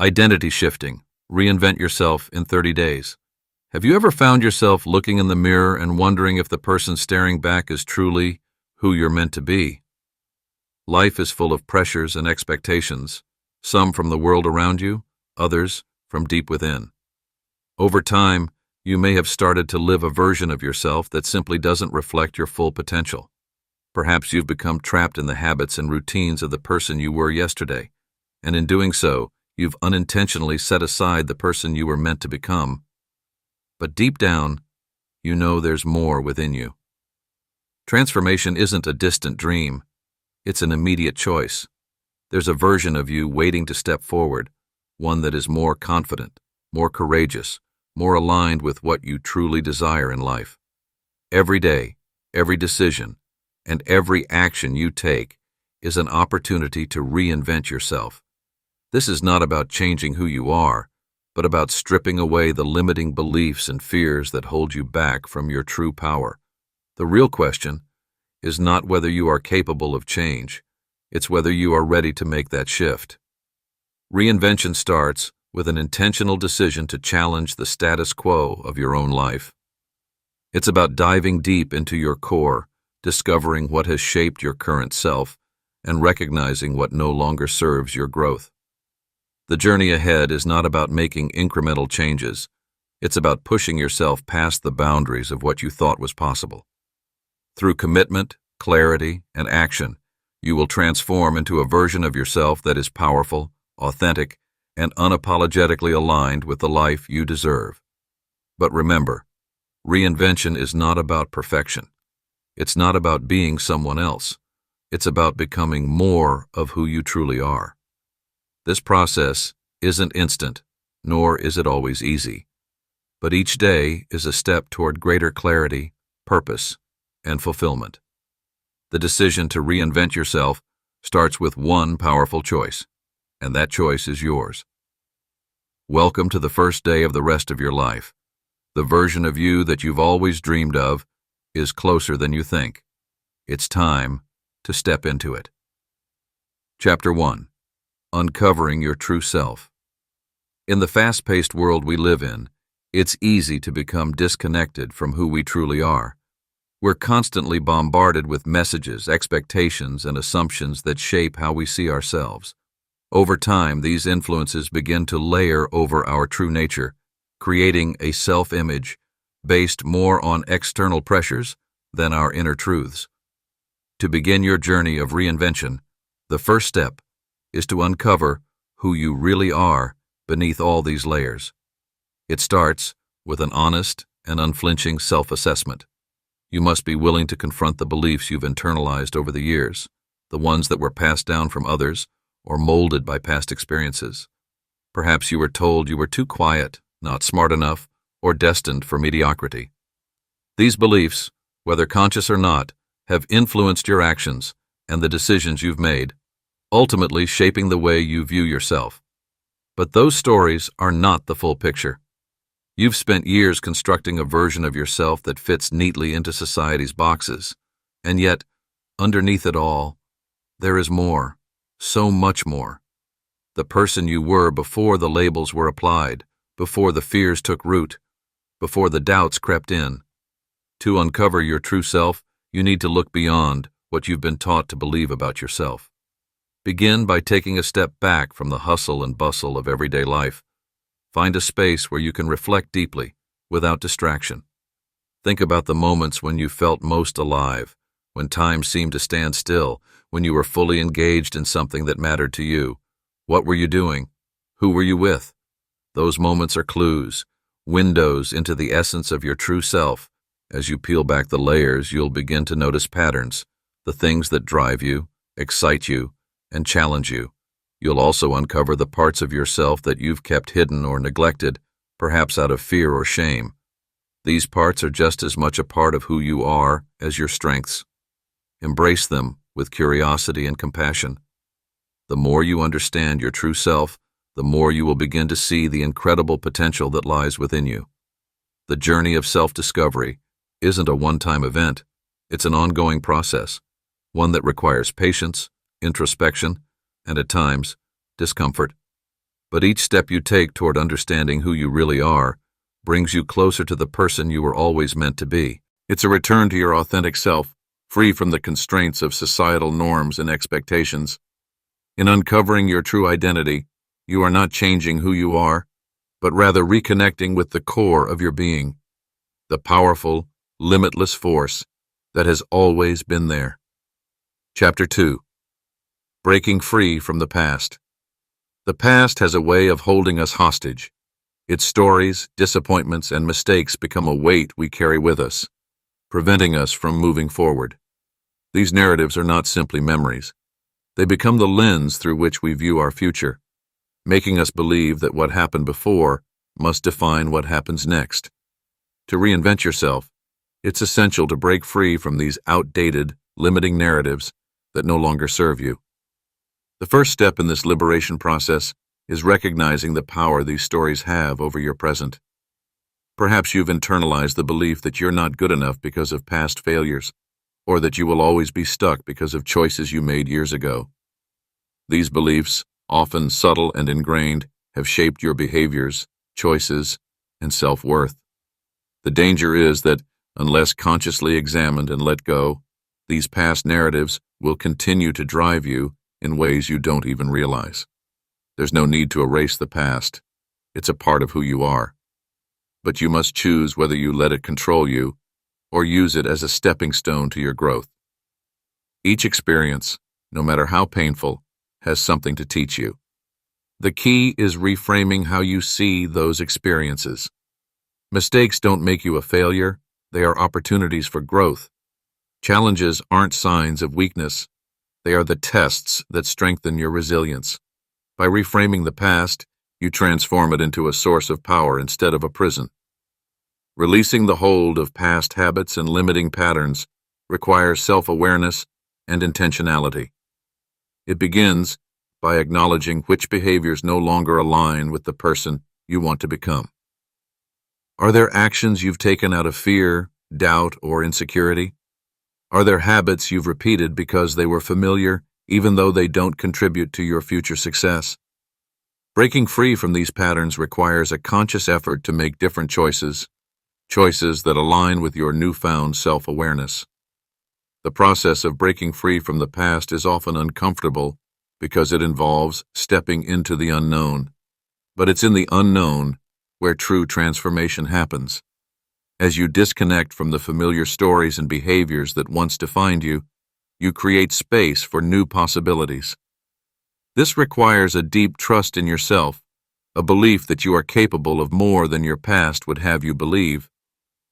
Identity shifting. Reinvent yourself in 30 days. Have you ever found yourself looking in the mirror and wondering if the person staring back is truly who you're meant to be? Life is full of pressures and expectations, some from the world around you, others from deep within. Over time, you may have started to live a version of yourself that simply doesn't reflect your full potential. Perhaps you've become trapped in the habits and routines of the person you were yesterday, and in doing so, you've unintentionally set aside the person you were meant to become. But deep down, you know there's more within you. Transformation isn't a distant dream. It's an immediate choice. There's a version of you waiting to step forward, one that is more confident, more courageous, more aligned with what you truly desire in life. Every day, every decision, and every action you take is an opportunity to reinvent yourself. This is not about changing who you are, but about stripping away the limiting beliefs and fears that hold you back from your true power. The real question is not whether you are capable of change, it's whether you are ready to make that shift. Reinvention starts with an intentional decision to challenge the status quo of your own life. It's about diving deep into your core, discovering what has shaped your current self, and recognizing what no longer serves your growth. The journey ahead is not about making incremental changes. It's about pushing yourself past the boundaries of what you thought was possible. Through commitment, clarity, and action, you will transform into a version of yourself that is powerful, authentic, and unapologetically aligned with the life you deserve. But remember, reinvention is not about perfection. It's not about being someone else. It's about becoming more of who you truly are. This process isn't instant, nor is it always easy. But each day is a step toward greater clarity, purpose, and fulfillment. The decision to reinvent yourself starts with one powerful choice, and that choice is yours. Welcome to the first day of the rest of your life. The version of you that you've always dreamed of is closer than you think. It's time to step into it. Chapter 1. Uncovering your true self. In the fast-paced world we live in, it's easy to become disconnected from who we truly are. We're constantly bombarded with messages, expectations, and assumptions that shape how we see ourselves. Over time, these influences begin to layer over our true nature, creating a self-image based more on external pressures than our inner truths. To begin your journey of reinvention, the first step is to uncover who you really are beneath all these layers. It starts with an honest and unflinching self-assessment. You must be willing to confront the beliefs you've internalized over the years, the ones that were passed down from others or molded by past experiences. Perhaps you were told you were too quiet, not smart enough, or destined for mediocrity. These beliefs, whether conscious or not, have influenced your actions and the decisions you've made, ultimately shaping the way you view yourself. But those stories are not the full picture. You've spent years constructing a version of yourself that fits neatly into society's boxes, and yet, underneath it all, there is more, so much more. The person you were before the labels were applied, before the fears took root, before the doubts crept in. To uncover your true self, you need to look beyond what you've been taught to believe about yourself. Begin by taking a step back from the hustle and bustle of everyday life. Find a space where you can reflect deeply, without distraction. Think about the moments when you felt most alive, when time seemed to stand still, when you were fully engaged in something that mattered to you. What were you doing? Who were you with? Those moments are clues, windows into the essence of your true self. As you peel back the layers, you'll begin to notice patterns, the things that drive you, excite you, and challenge you. You'll also uncover the parts of yourself that you've kept hidden or neglected, perhaps out of fear or shame. These parts are just as much a part of who you are as your strengths. Embrace them with curiosity and compassion. The more you understand your true self, the more you will begin to see the incredible potential that lies within you. The journey of self-discovery isn't a one-time event. It's an ongoing process, one that requires patience, introspection, and at times, discomfort. But each step you take toward understanding who you really are brings you closer to the person you were always meant to be. It's a return to your authentic self, free from the constraints of societal norms and expectations. In uncovering your true identity, you are not changing who you are, but rather reconnecting with the core of your being, the powerful, limitless force that has always been there. Chapter 2. Breaking Free from the Past. The past has a way of holding us hostage. Its stories, disappointments, and mistakes become a weight we carry with us, preventing us from moving forward. These narratives are not simply memories. They become the lens through which we view our future, making us believe that what happened before must define what happens next. To reinvent yourself, it's essential to break free from these outdated, limiting narratives that no longer serve you. The first step in this liberation process is recognizing the power these stories have over your present. Perhaps you've internalized the belief that you're not good enough because of past failures, or that you will always be stuck because of choices you made years ago. These beliefs, often subtle and ingrained, have shaped your behaviors, choices, and self-worth. The danger is that, unless consciously examined and let go, these past narratives will continue to drive you in ways you don't even realize. There's no need to erase the past. It's a part of who you are. But you must choose whether you let it control you or use it as a stepping stone to your growth. Each experience, no matter how painful, has something to teach you. The key is reframing how you see those experiences. Mistakes don't make you a failure. They are opportunities for growth. Challenges aren't signs of weakness. They are the tests that strengthen your resilience. By reframing the past, you transform it into a source of power instead of a prison. Releasing the hold of past habits and limiting patterns requires self-awareness and intentionality. It begins by acknowledging which behaviors no longer align with the person you want to become. Are there actions you've taken out of fear, doubt, or insecurity? Are there habits you've repeated because they were familiar, even though they don't contribute to your future success? Breaking free from these patterns requires a conscious effort to make different choices that align with your newfound self-awareness. The process of breaking free from the past is often uncomfortable because it involves stepping into the unknown. But it's in the unknown where true transformation happens. As you disconnect from the familiar stories and behaviors that once defined you, you create space for new possibilities. This requires a deep trust in yourself, a belief that you are capable of more than your past would have you believe.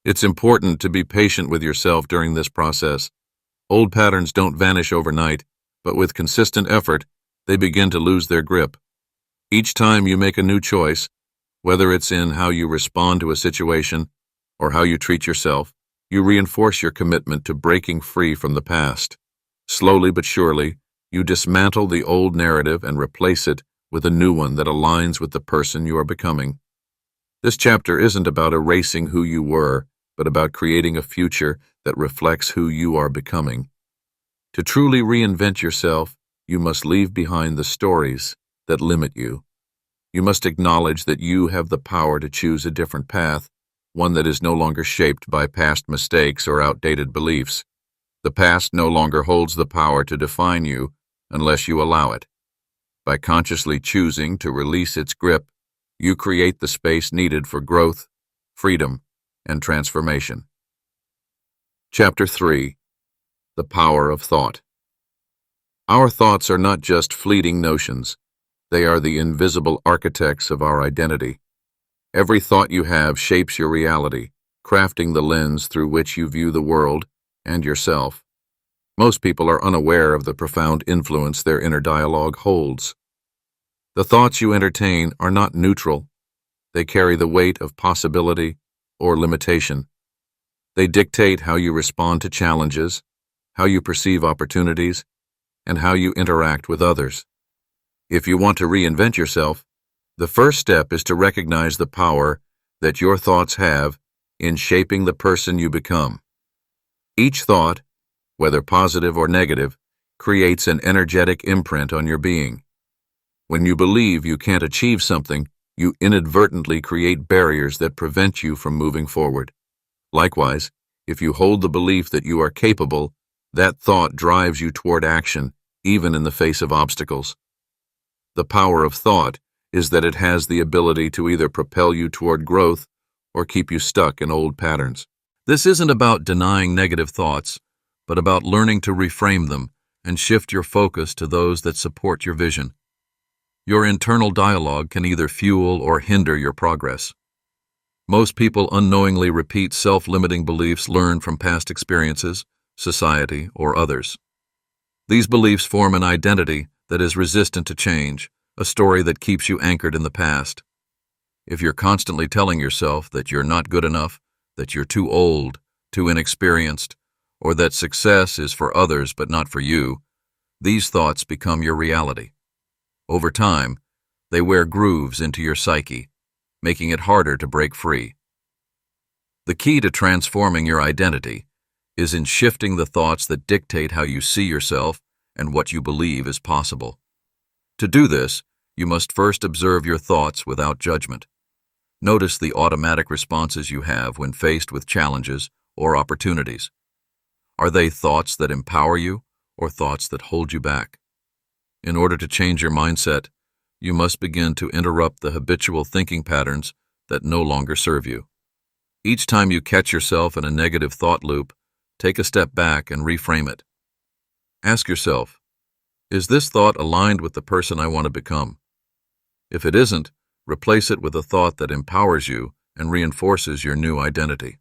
It's important to be patient with yourself during this process. Old patterns don't vanish overnight, but with consistent effort, they begin to lose their grip. Each time you make a new choice, whether it's in how you respond to a situation or how you treat yourself, you reinforce your commitment to breaking free from the past. Slowly but surely, you dismantle the old narrative and replace it with a new one that aligns with the person you are becoming. This chapter isn't about erasing who you were, but about creating a future that reflects who you are becoming. To truly reinvent yourself, you must leave behind the stories that limit you. You must acknowledge that you have the power to choose a different path, one that is no longer shaped by past mistakes or outdated beliefs. The past no longer holds the power to define you unless you allow it. By consciously choosing to release its grip, you create the space needed for growth, freedom, and transformation. Chapter 3. The Power of Thought. Our thoughts are not just fleeting notions. They are the invisible architects of our identity. Every thought you have shapes your reality, crafting the lens through which you view the world and yourself. Most people are unaware of the profound influence their inner dialogue holds. The thoughts you entertain are not neutral. They carry the weight of possibility or limitation. They dictate how you respond to challenges, how you perceive opportunities, and how you interact with others. If you want to reinvent yourself, the first step is to recognize the power that your thoughts have in shaping the person you become. Each thought, whether positive or negative, creates an energetic imprint on your being. When you believe you can't achieve something, you inadvertently create barriers that prevent you from moving forward. Likewise, if you hold the belief that you are capable, that thought drives you toward action, even in the face of obstacles. The power of thought is that it has the ability to either propel you toward growth or keep you stuck in old patterns. This isn't about denying negative thoughts, but about learning to reframe them and shift your focus to those that support your vision. Your internal dialogue can either fuel or hinder your progress. Most people unknowingly repeat self-limiting beliefs learned from past experiences, society, or others. These beliefs form an identity that is resistant to change, a story that keeps you anchored in the past. If you're constantly telling yourself that you're not good enough, that you're too old, too inexperienced, or that success is for others but not for you, these thoughts become your reality. Over time, they wear grooves into your psyche, making it harder to break free. The key to transforming your identity is in shifting the thoughts that dictate how you see yourself and what you believe is possible. To do this, you must first observe your thoughts without judgment. Notice the automatic responses you have when faced with challenges or opportunities. Are they thoughts that empower you or thoughts that hold you back? In order to change your mindset, you must begin to interrupt the habitual thinking patterns that no longer serve you. Each time you catch yourself in a negative thought loop, take a step back and reframe it. Ask yourself, is this thought aligned with the person I want to become? If it isn't, replace it with a thought that empowers you and reinforces your new identity.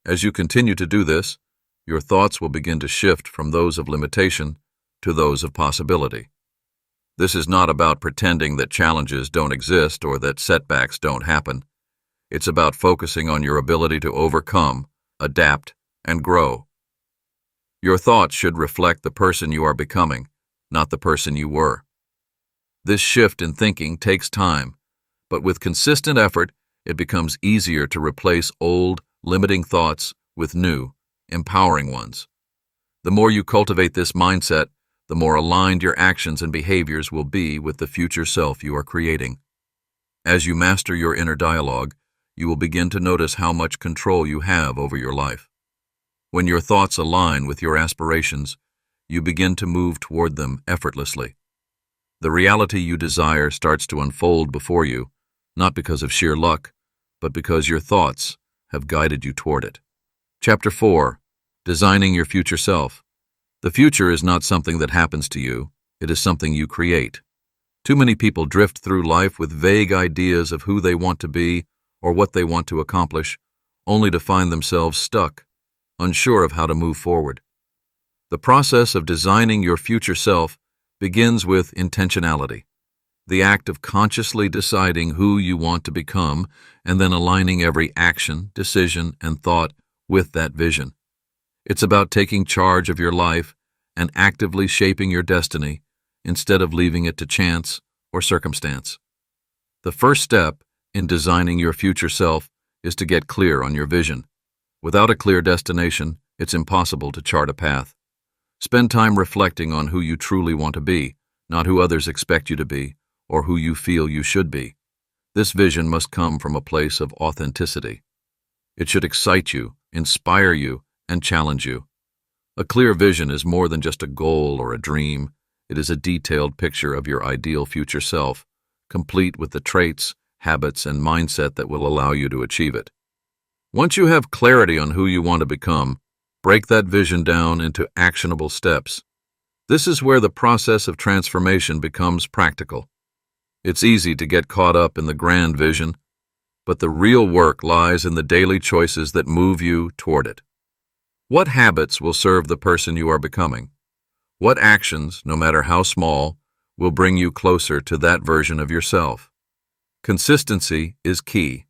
As you continue to do this, your thoughts will begin to shift from those of limitation to those of possibility. This is not about pretending that challenges don't exist or that setbacks don't happen. It's about focusing on your ability to overcome, adapt, and grow. Your thoughts should reflect the person you are becoming, not the person you were. This shift in thinking takes time, but with consistent effort, it becomes easier to replace old, limiting thoughts with new, empowering ones. The more you cultivate this mindset, the more aligned your actions and behaviors will be with the future self you are creating. As you master your inner dialogue, you will begin to notice how much control you have over your life. When your thoughts align with your aspirations, you begin to move toward them effortlessly. The reality you desire starts to unfold before you, not because of sheer luck, but because your thoughts have guided you toward it. Chapter 4. Designing your future self. The future is not something that happens to you, it is something you create. Too many people drift through life with vague ideas of who they want to be or what they want to accomplish, only to find themselves stuck, unsure of how to move forward. The process of designing your future self begins with intentionality, the act of consciously deciding who you want to become and then aligning every action, decision, and thought with that vision. It's about taking charge of your life and actively shaping your destiny instead of leaving it to chance or circumstance. The first step in designing your future self is to get clear on your vision. Without a clear destination, it's impossible to chart a path. Spend time reflecting on who you truly want to be, not who others expect you to be or who you feel you should be. This vision must come from a place of authenticity. It should excite you, inspire you, and challenge you. A clear vision is more than just a goal or a dream. It is a detailed picture of your ideal future self, complete with the traits, habits, and mindset that will allow you to achieve it. Once you have clarity on who you want to become, break that vision down into actionable steps. This is where the process of transformation becomes practical. It's easy to get caught up in the grand vision, but the real work lies in the daily choices that move you toward it. What habits will serve the person you are becoming? What actions, no matter how small, will bring you closer to that version of yourself? Consistency is key.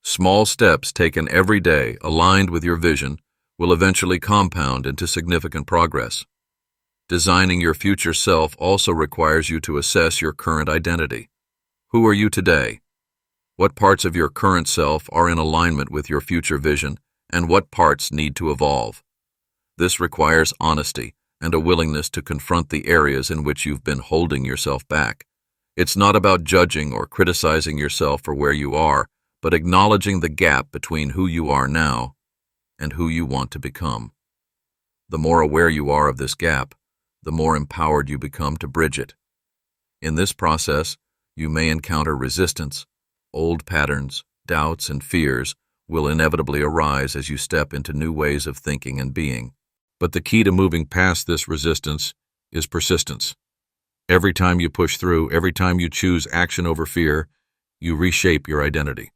Small steps taken every day, aligned with your vision, will eventually compound into significant progress. Designing your future self also requires you to assess your current identity. Who are you today? What parts of your current self are in alignment with your future vision, and what parts need to evolve? This requires honesty and a willingness to confront the areas in which you've been holding yourself back. It's not about judging or criticizing yourself for where you are, but acknowledging the gap between who you are now and who you want to become. The more aware you are of this gap, the more empowered you become to bridge it. In this process, you may encounter resistance. Old patterns, doubts, and fears will inevitably arise as you step into new ways of thinking and being. But the key to moving past this resistance is persistence. Every time you push through, every time you choose action over fear, you reshape your identity.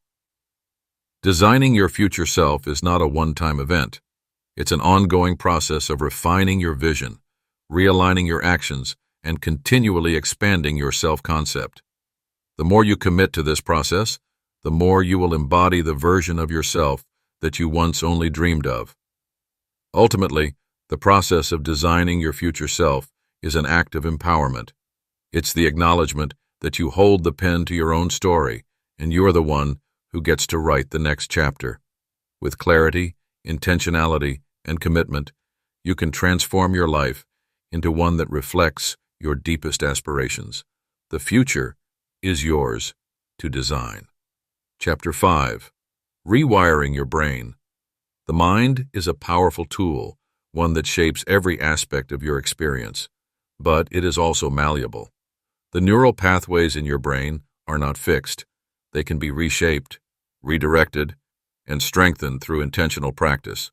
Designing your future self is not a one-time event. It's an ongoing process of refining your vision, realigning your actions, and continually expanding your self-concept. The more you commit to this process, the more you will embody the version of yourself that you once only dreamed of. Ultimately, the process of designing your future self is an act of empowerment. It's the acknowledgement that you hold the pen to your own story, and you're the one who gets to write the next chapter. With clarity, intentionality, and commitment, you can transform your life into one that reflects your deepest aspirations. The future is yours to design. Chapter 5. Rewiring your brain. The mind is a powerful tool, one that shapes every aspect of your experience, but it is also malleable. The neural pathways in your brain are not fixed. They can be reshaped, redirected, and strengthened through intentional practice.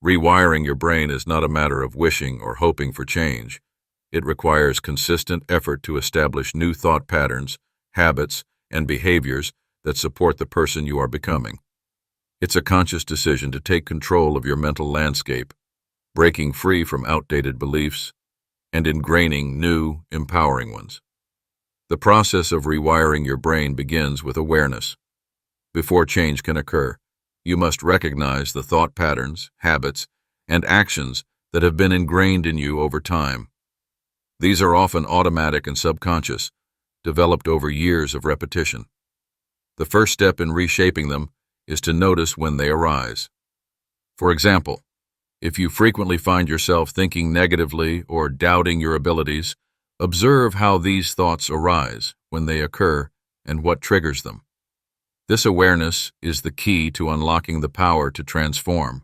Rewiring your brain is not a matter of wishing or hoping for change. It requires consistent effort to establish new thought patterns, habits, and behaviors that support the person you are becoming. It's a conscious decision to take control of your mental landscape, breaking free from outdated beliefs and ingraining new, empowering ones. The process of rewiring your brain begins with awareness. Before change can occur, you must recognize the thought patterns, habits, and actions that have been ingrained in you over time. These are often automatic and subconscious, developed over years of repetition. The first step in reshaping them is to notice when they arise. For example, if you frequently find yourself thinking negatively or doubting your abilities, observe how these thoughts arise, when they occur, and what triggers them. This awareness is the key to unlocking the power to transform.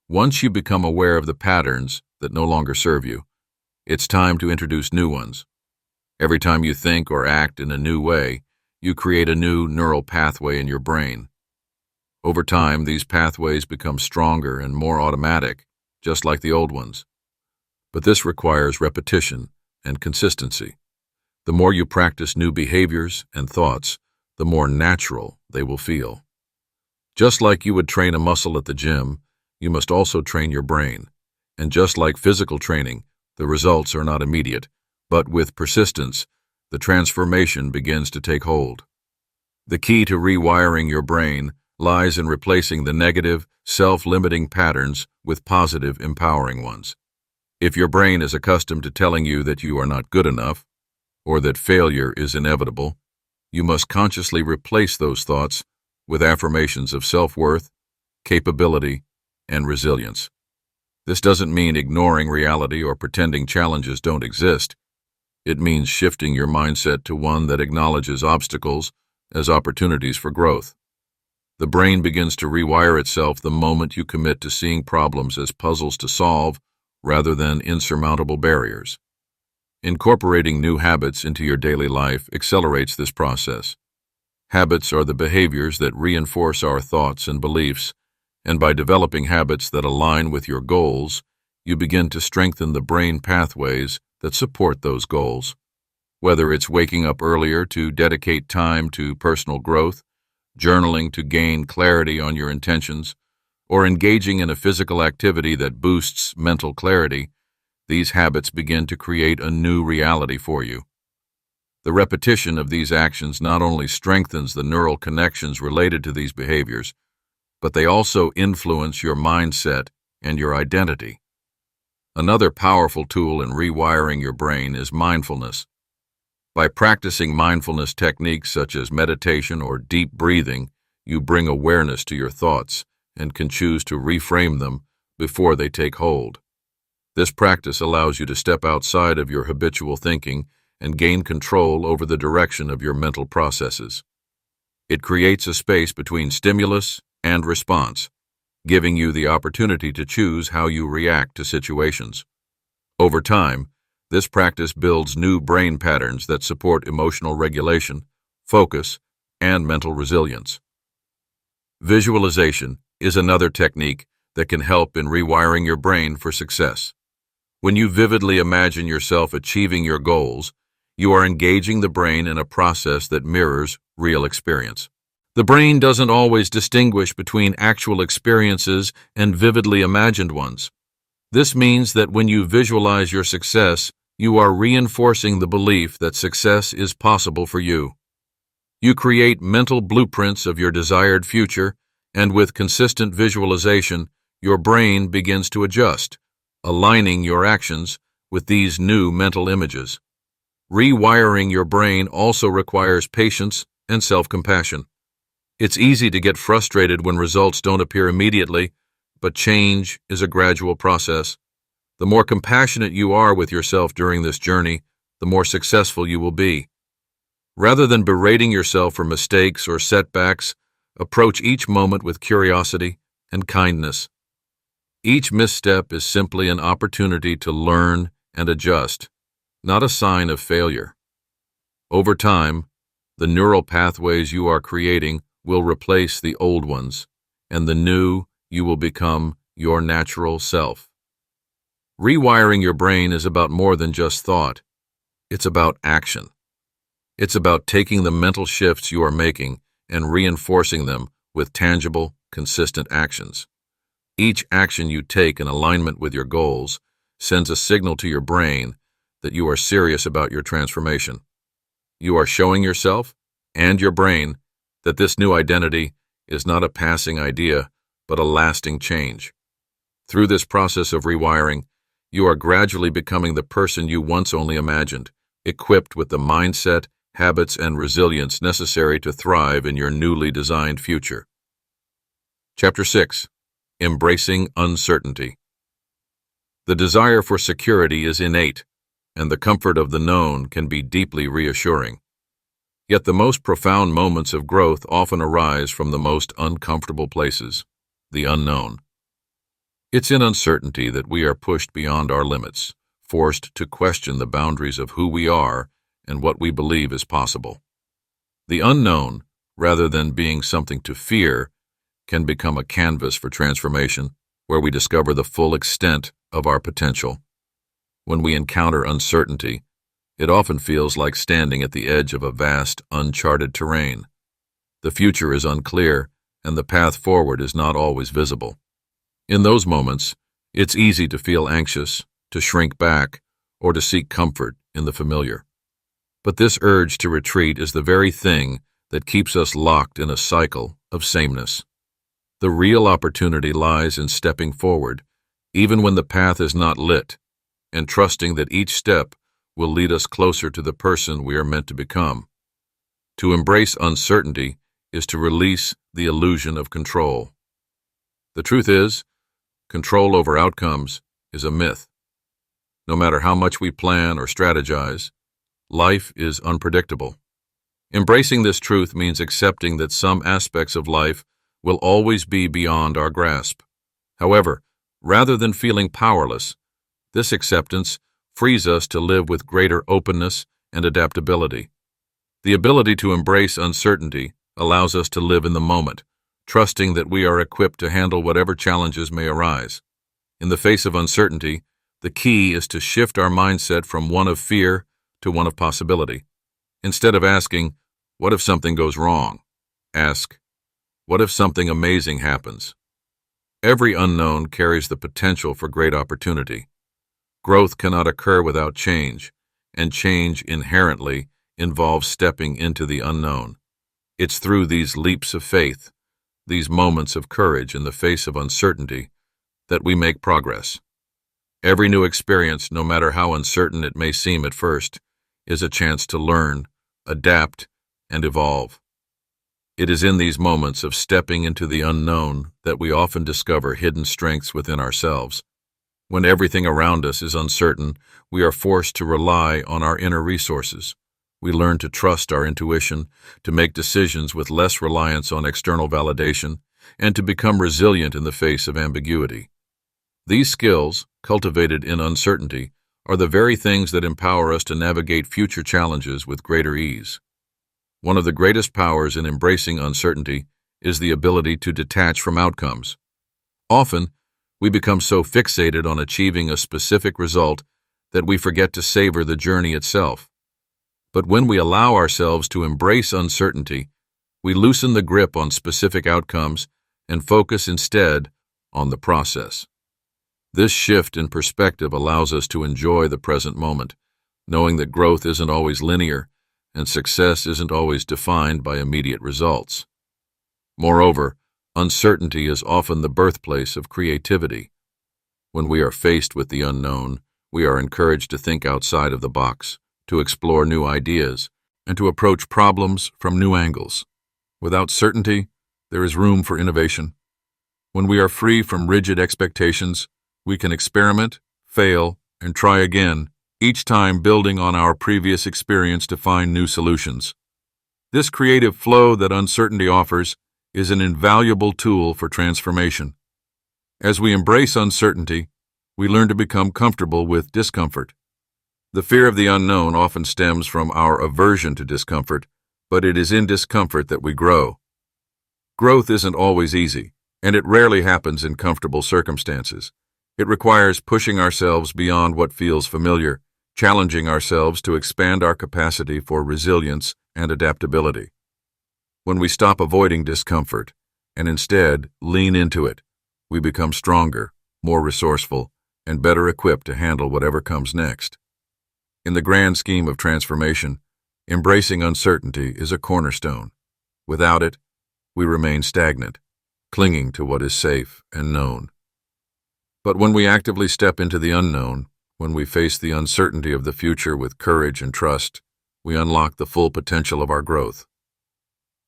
Once you become aware of the patterns that no longer serve you, it's time to introduce new ones. Every time you think or act in a new way, you create a new neural pathway in your brain. Over time, these pathways become stronger and more automatic, just like the old ones. But this requires repetition and consistency. The more you practice new behaviors and thoughts, the more natural they will feel. Just like you would train a muscle at the gym, you must also train your brain. And just like physical training, the results are not immediate, but with persistence, the transformation begins to take hold. The key to rewiring your brain lies in replacing the negative, self-limiting patterns with positive, empowering ones. If your brain is accustomed to telling you that you are not good enough, or that failure is inevitable, you must consciously replace those thoughts with affirmations of self-worth, capability, and resilience. This doesn't mean ignoring reality or pretending challenges don't exist. It means shifting your mindset to one that acknowledges obstacles as opportunities for growth. The brain begins to rewire itself the moment you commit to seeing problems as puzzles to solve rather than insurmountable barriers. Incorporating new habits into your daily life accelerates this process. Habits are the behaviors that reinforce our thoughts and beliefs, and by developing habits that align with your goals, you begin to strengthen the brain pathways that support those goals. Whether it's waking up earlier to dedicate time to personal growth, journaling to gain clarity on your intentions, or engaging in a physical activity that boosts mental clarity, these habits begin to create a new reality for you. The repetition of these actions not only strengthens the neural connections related to these behaviors, but they also influence your mindset and your identity. Another powerful tool in rewiring your brain is mindfulness. By practicing mindfulness techniques such as meditation or deep breathing, you bring awareness to your thoughts and can choose to reframe them before they take hold. This practice allows you to step outside of your habitual thinking and gain control over the direction of your mental processes. It creates a space between stimulus and response, giving you the opportunity to choose how you react to situations. Over time, this practice builds new brain patterns that support emotional regulation, focus, and mental resilience. Visualization is another technique that can help in rewiring your brain for success. When you vividly imagine yourself achieving your goals, you are engaging the brain in a process that mirrors real experience. The brain doesn't always distinguish between actual experiences and vividly imagined ones. This means that when you visualize your success, you are reinforcing the belief that success is possible for you. You create mental blueprints of your desired future, and with consistent visualization, your brain begins to adjust, aligning your actions with these new mental images. Rewiring your brain also requires patience and self-compassion. It's easy to get frustrated when results don't appear immediately, but change is a gradual process. The more compassionate you are with yourself during this journey, the more successful you will be. Rather than berating yourself for mistakes or setbacks, approach each moment with curiosity and kindness. Each misstep is simply an opportunity to learn and adjust, not a sign of failure. Over time, the neural pathways you are creating will replace the old ones, and the new you will become your natural self. Rewiring your brain is about more than just thought. It's about action. It's about taking the mental shifts you are making and reinforcing them with tangible, consistent actions. Each action you take in alignment with your goals sends a signal to your brain that you are serious about your transformation. You are showing yourself and your brain that this new identity is not a passing idea, but a lasting change. Through this process of rewiring, you are gradually becoming the person you once only imagined, equipped with the mindset, habits, and resilience necessary to thrive in your newly designed future. Chapter 6. Embracing Uncertainty. The desire for security is innate, and the comfort of the known can be deeply reassuring. Yet the most profound moments of growth often arise from the most uncomfortable places, the unknown. It's in uncertainty that we are pushed beyond our limits, forced to question the boundaries of who we are and what we believe is possible. The unknown, rather than being something to fear, can become a canvas for transformation, where we discover the full extent of our potential. When we encounter uncertainty, it often feels like standing at the edge of a vast, uncharted terrain. The future is unclear, and the path forward is not always visible. In those moments, it's easy to feel anxious, to shrink back, or to seek comfort in the familiar. But this urge to retreat is the very thing that keeps us locked in a cycle of sameness. The real opportunity lies in stepping forward, even when the path is not lit, and trusting that each step will lead us closer to the person we are meant to become. To embrace uncertainty is to release the illusion of control. The truth is, control over outcomes is a myth. No matter how much we plan or strategize, life is unpredictable. Embracing this truth means accepting that some aspects of life will always be beyond our grasp. However, rather than feeling powerless, this acceptance frees us to live with greater openness and adaptability. The ability to embrace uncertainty allows us to live in the moment, trusting that we are equipped to handle whatever challenges may arise. In the face of uncertainty, the key is to shift our mindset from one of fear to one of possibility. Instead of asking, "What if something goes wrong?" ask, "What if something amazing happens?" Every unknown carries the potential for great opportunity. Growth cannot occur without change, and change inherently involves stepping into the unknown. It's through these leaps of faith, these moments of courage in the face of uncertainty, that we make progress. Every new experience, no matter how uncertain it may seem at first, is a chance to learn, adapt, and evolve. It is in these moments of stepping into the unknown that we often discover hidden strengths within ourselves. When everything around us is uncertain, we are forced to rely on our inner resources. We learn to trust our intuition, to make decisions with less reliance on external validation, and to become resilient in the face of ambiguity. These skills, cultivated in uncertainty, are the very things that empower us to navigate future challenges with greater ease. One of the greatest powers in embracing uncertainty is the ability to detach from outcomes. Often, we become so fixated on achieving a specific result that we forget to savor the journey itself. But when we allow ourselves to embrace uncertainty, we loosen the grip on specific outcomes and focus instead on the process. This shift in perspective allows us to enjoy the present moment, knowing that growth isn't always linear and success isn't always defined by immediate results. Moreover, uncertainty is often the birthplace of creativity. When we are faced with the unknown, we are encouraged to think outside of the box, to explore new ideas, and to approach problems from new angles. Without certainty, there is room for innovation. When we are free from rigid expectations, we can experiment, fail, and try again, each time building on our previous experience to find new solutions. This creative flow that uncertainty offers is an invaluable tool for transformation. As we embrace uncertainty, we learn to become comfortable with discomfort. The fear of the unknown often stems from our aversion to discomfort, but it is in discomfort that we grow. Growth isn't always easy, and it rarely happens in comfortable circumstances. It requires pushing ourselves beyond what feels familiar, challenging ourselves to expand our capacity for resilience and adaptability. When we stop avoiding discomfort and instead lean into it, we become stronger, more resourceful, and better equipped to handle whatever comes next. In the grand scheme of transformation, embracing uncertainty is a cornerstone. Without it, we remain stagnant, clinging to what is safe and known. But when we actively step into the unknown, when we face the uncertainty of the future with courage and trust, we unlock the full potential of our growth.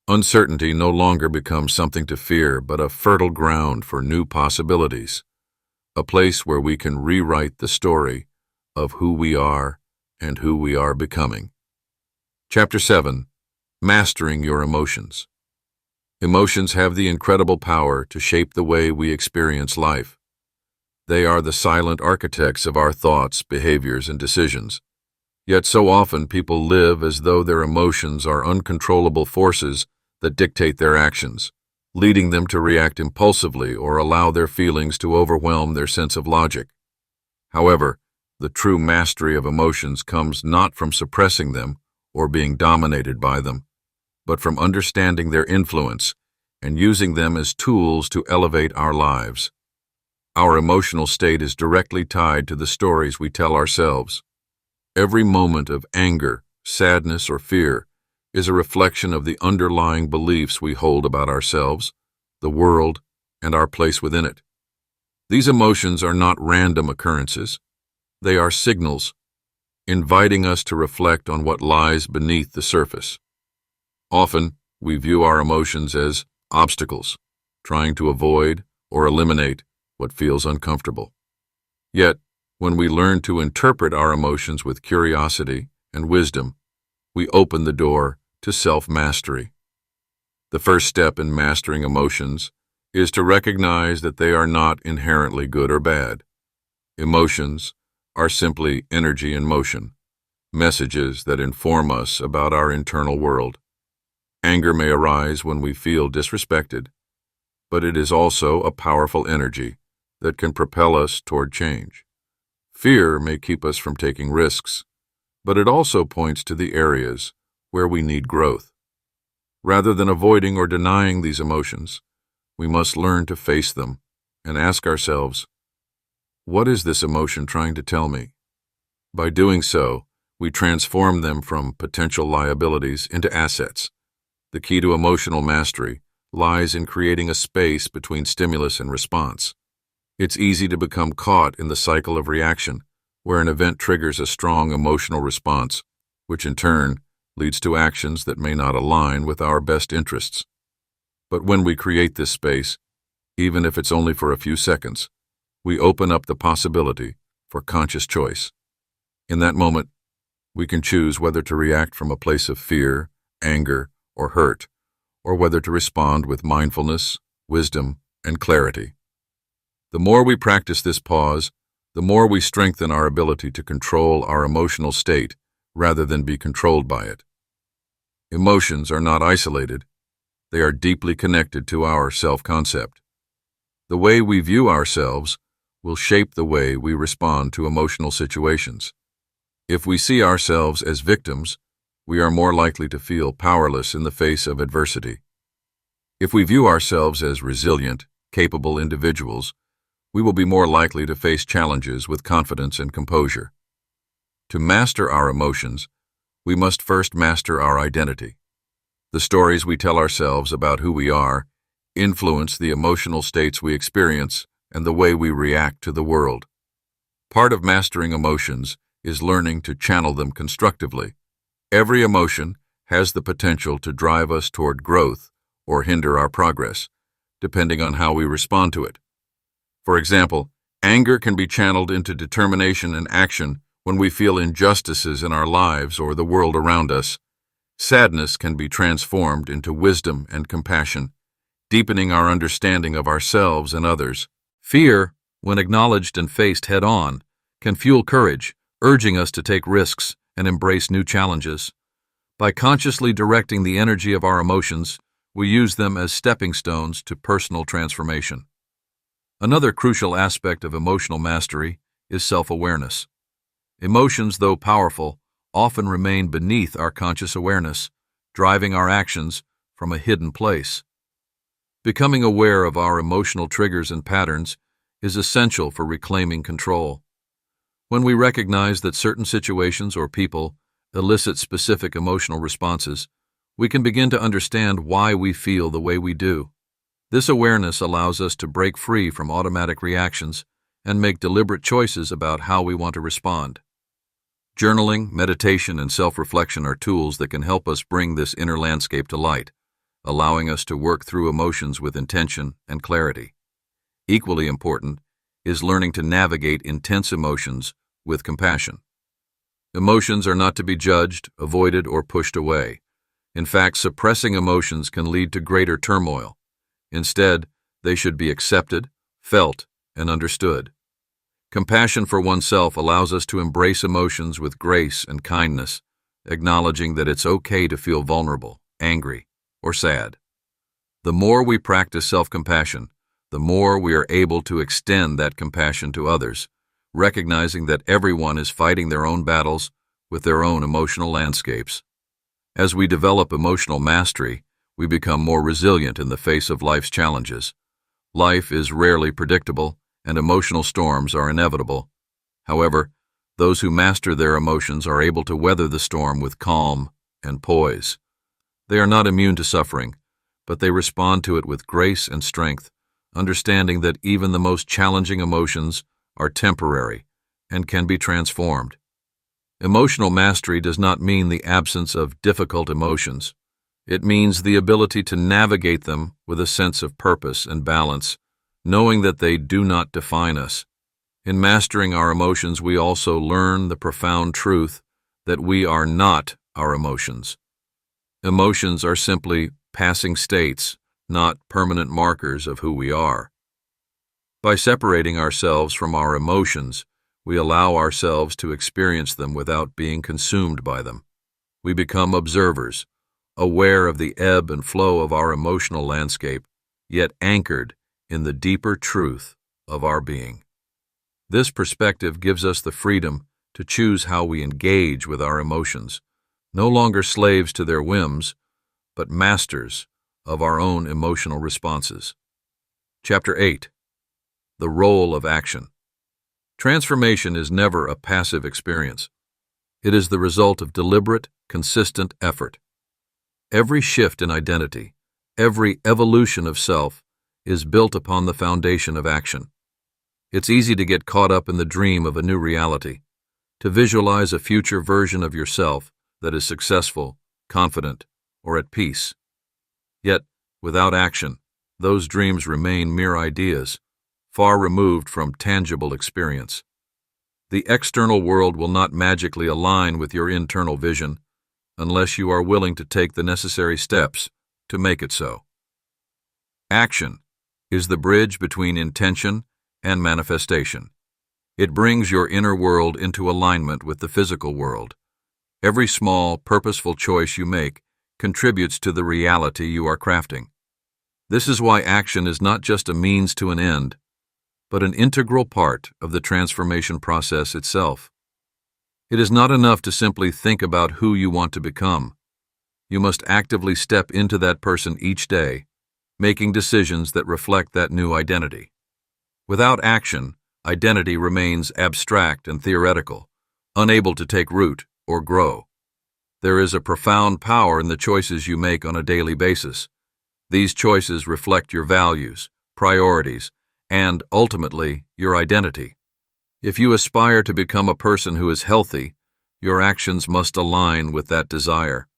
Uncertainty no longer becomes something to fear, but a fertile ground for new possibilities, a place where we can rewrite the story of who we are and who we are becoming. Chapter 7. Mastering Your Emotions. Emotions have the incredible power to shape the way we experience life. They are the silent architects of our thoughts, behaviors, and decisions. Yet so often people live as though their emotions are uncontrollable forces that dictate their actions, leading them to react impulsively or allow their feelings to overwhelm their sense of logic. However, the true mastery of emotions comes not from suppressing them or being dominated by them, but from understanding their influence and using them as tools to elevate our lives. Our emotional state is directly tied to the stories we tell ourselves. Every moment of anger, sadness, or fear is a reflection of the underlying beliefs we hold about ourselves, the world, and our place within it. These emotions are not random occurrences. They are signals, inviting us to reflect on what lies beneath the surface. Often, we view our emotions as obstacles, trying to avoid or eliminate what feels uncomfortable. Yet, when we learn to interpret our emotions with curiosity and wisdom, we open the door to self-mastery. The first step in mastering emotions is to recognize that they are not inherently good or bad. Emotions are simply energy in motion, messages that inform us about our internal world. Anger may arise when we feel disrespected, but it is also a powerful energy that can propel us toward change. Fear may keep us from taking risks, but it also points to the areas where we need growth. Rather than avoiding or denying these emotions, we must learn to face them and ask ourselves, what is this emotion trying to tell me? By doing so, we transform them from potential liabilities into assets. The key to emotional mastery lies in creating a space between stimulus and response. It's easy to become caught in the cycle of reaction, where an event triggers a strong emotional response, which in turn leads to actions that may not align with our best interests. But when we create this space, even if it's only for a few seconds, we open up the possibility for conscious choice. In that moment, we can choose whether to react from a place of fear, anger, or hurt, or whether to respond with mindfulness, wisdom, and clarity. The more we practice this pause, the more we strengthen our ability to control our emotional state rather than be controlled by it. Emotions are not isolated. They are deeply connected to our self-concept. The way we view ourselves will shape the way we respond to emotional situations. If we see ourselves as victims, we are more likely to feel powerless in the face of adversity. If we view ourselves as resilient, capable individuals, we will be more likely to face challenges with confidence and composure. To master our emotions, we must first master our identity. The stories we tell ourselves about who we are influence the emotional states we experience and the way we react to the world. Part of mastering emotions is learning to channel them constructively. Every emotion has the potential to drive us toward growth or hinder our progress, depending on how we respond to it. For example, anger can be channeled into determination and action when we feel injustices in our lives or the world around us. Sadness can be transformed into wisdom and compassion, deepening our understanding of ourselves and others. Fear, when acknowledged and faced head-on, can fuel courage, urging us to take risks and embrace new challenges. By consciously directing the energy of our emotions, we use them as stepping stones to personal transformation. Another crucial aspect of emotional mastery is self-awareness. Emotions, though powerful, often remain beneath our conscious awareness, driving our actions from a hidden place. Becoming aware of our emotional triggers and patterns is essential for reclaiming control. When we recognize that certain situations or people elicit specific emotional responses, we can begin to understand why we feel the way we do. This awareness allows us to break free from automatic reactions and make deliberate choices about how we want to respond. Journaling, meditation, and self-reflection are tools that can help us bring this inner landscape to light, allowing us to work through emotions with intention and clarity. Equally important is learning to navigate intense emotions with compassion. Emotions are not to be judged, avoided, or pushed away. In fact, suppressing emotions can lead to greater turmoil. Instead, they should be accepted, felt, and understood. Compassion for oneself allows us to embrace emotions with grace and kindness, acknowledging that it's okay to feel vulnerable, angry, or sad. The more we practice self-compassion, the more we are able to extend that compassion to others, recognizing that everyone is fighting their own battles with their own emotional landscapes. As we develop emotional mastery, we become more resilient in the face of life's challenges. Life is rarely predictable, and emotional storms are inevitable. However, those who master their emotions are able to weather the storm with calm and poise. They are not immune to suffering, but they respond to it with grace and strength, understanding that even the most challenging emotions are temporary and can be transformed. Emotional mastery does not mean the absence of difficult emotions. It means the ability to navigate them with a sense of purpose and balance, knowing that they do not define us. In mastering our emotions, we also learn the profound truth that we are not our emotions. Emotions are simply passing states, not permanent markers of who we are. By separating ourselves from our emotions, we allow ourselves to experience them without being consumed by them. We become observers, aware of the ebb and flow of our emotional landscape, yet anchored in the deeper truth of our being. This perspective gives us the freedom to choose how we engage with our emotions, no longer slaves to their whims, but masters of our own emotional responses. Chapter 8. The Role of Action. Transformation is never a passive experience. It is the result of deliberate, consistent effort. Every shift in identity, every evolution of self, is built upon the foundation of action. It's easy to get caught up in the dream of a new reality, to visualize a future version of yourself that is successful, confident, or at peace. Yet, without action, those dreams remain mere ideas, far removed from tangible experience. The external world will not magically align with your internal vision unless you are willing to take the necessary steps to make it so. Action is the bridge between intention and manifestation. It brings your inner world into alignment with the physical world. Every small, purposeful choice you make contributes to the reality you are crafting. This is why action is not just a means to an end, but an integral part of the transformation process itself. It is not enough to simply think about who you want to become. You must actively step into that person each day, making decisions that reflect that new identity. Without action, identity remains abstract and theoretical, unable to take root or grow. There is a profound power in the choices you make on a daily basis. These choices reflect your values, priorities, and, ultimately, your identity. If you aspire to become a person who is healthy, your actions must align with that desire.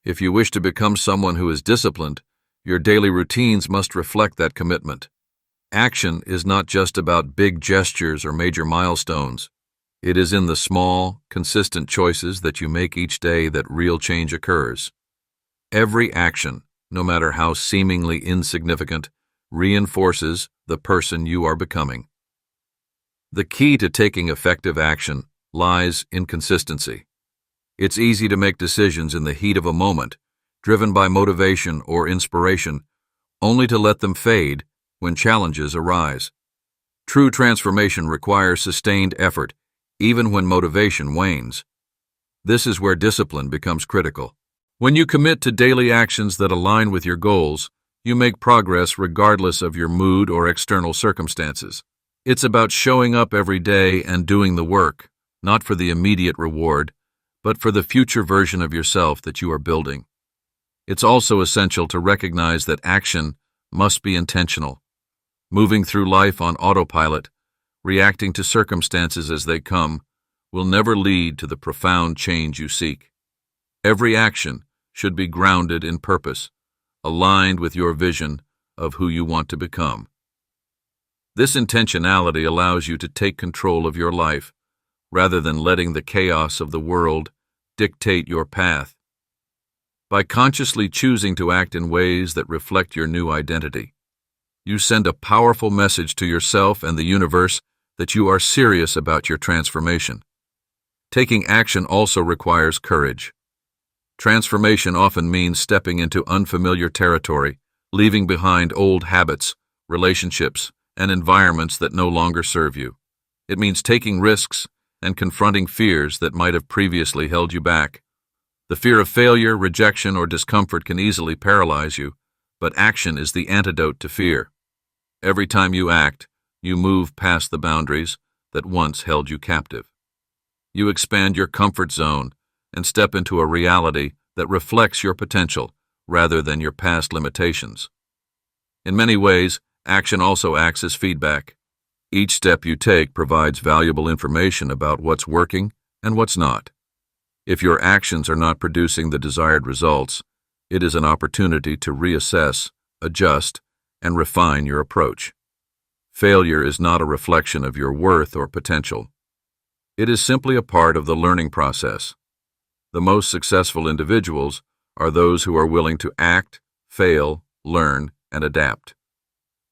If you wish to become someone who is disciplined, your daily routines must reflect that commitment. Action is not just about big gestures or major milestones. It is in the small, consistent choices that you make each day that real change occurs. Every action, no matter how seemingly insignificant, reinforces the person you are becoming. The key to taking effective action lies in consistency. It's easy to make decisions in the heat of a moment, driven by motivation or inspiration, only to let them fade when challenges arise. True transformation requires sustained effort, even when motivation wanes. This is where discipline becomes critical. When you commit to daily actions that align with your goals, you make progress regardless of your mood or external circumstances. It's about showing up every day and doing the work, not for the immediate reward, but for the future version of yourself that you are building. It's also essential to recognize that action must be intentional. Moving through life on autopilot, reacting to circumstances as they come, will never lead to the profound change you seek. Every action should be grounded in purpose, aligned with your vision of who you want to become. This intentionality allows you to take control of your life, rather than letting the chaos of the world dictate your path. By consciously choosing to act in ways that reflect your new identity, you send a powerful message to yourself and the universe that you are serious about your transformation. Taking action also requires courage. Transformation often means stepping into unfamiliar territory, leaving behind old habits, relationships, and environments that no longer serve you. It means taking risks and confronting fears that might have previously held you back. The fear of failure, rejection, or discomfort can easily paralyze you, but action is the antidote to fear. Every time you act, you move past the boundaries that once held you captive. You expand your comfort zone and step into a reality that reflects your potential rather than your past limitations. In many ways, action also acts as feedback. Each step you take provides valuable information about what's working and what's not. If your actions are not producing the desired results, it is an opportunity to reassess, adjust, and refine your approach. Failure is not a reflection of your worth or potential. It is simply a part of the learning process. The most successful individuals are those who are willing to act, fail, learn, and adapt.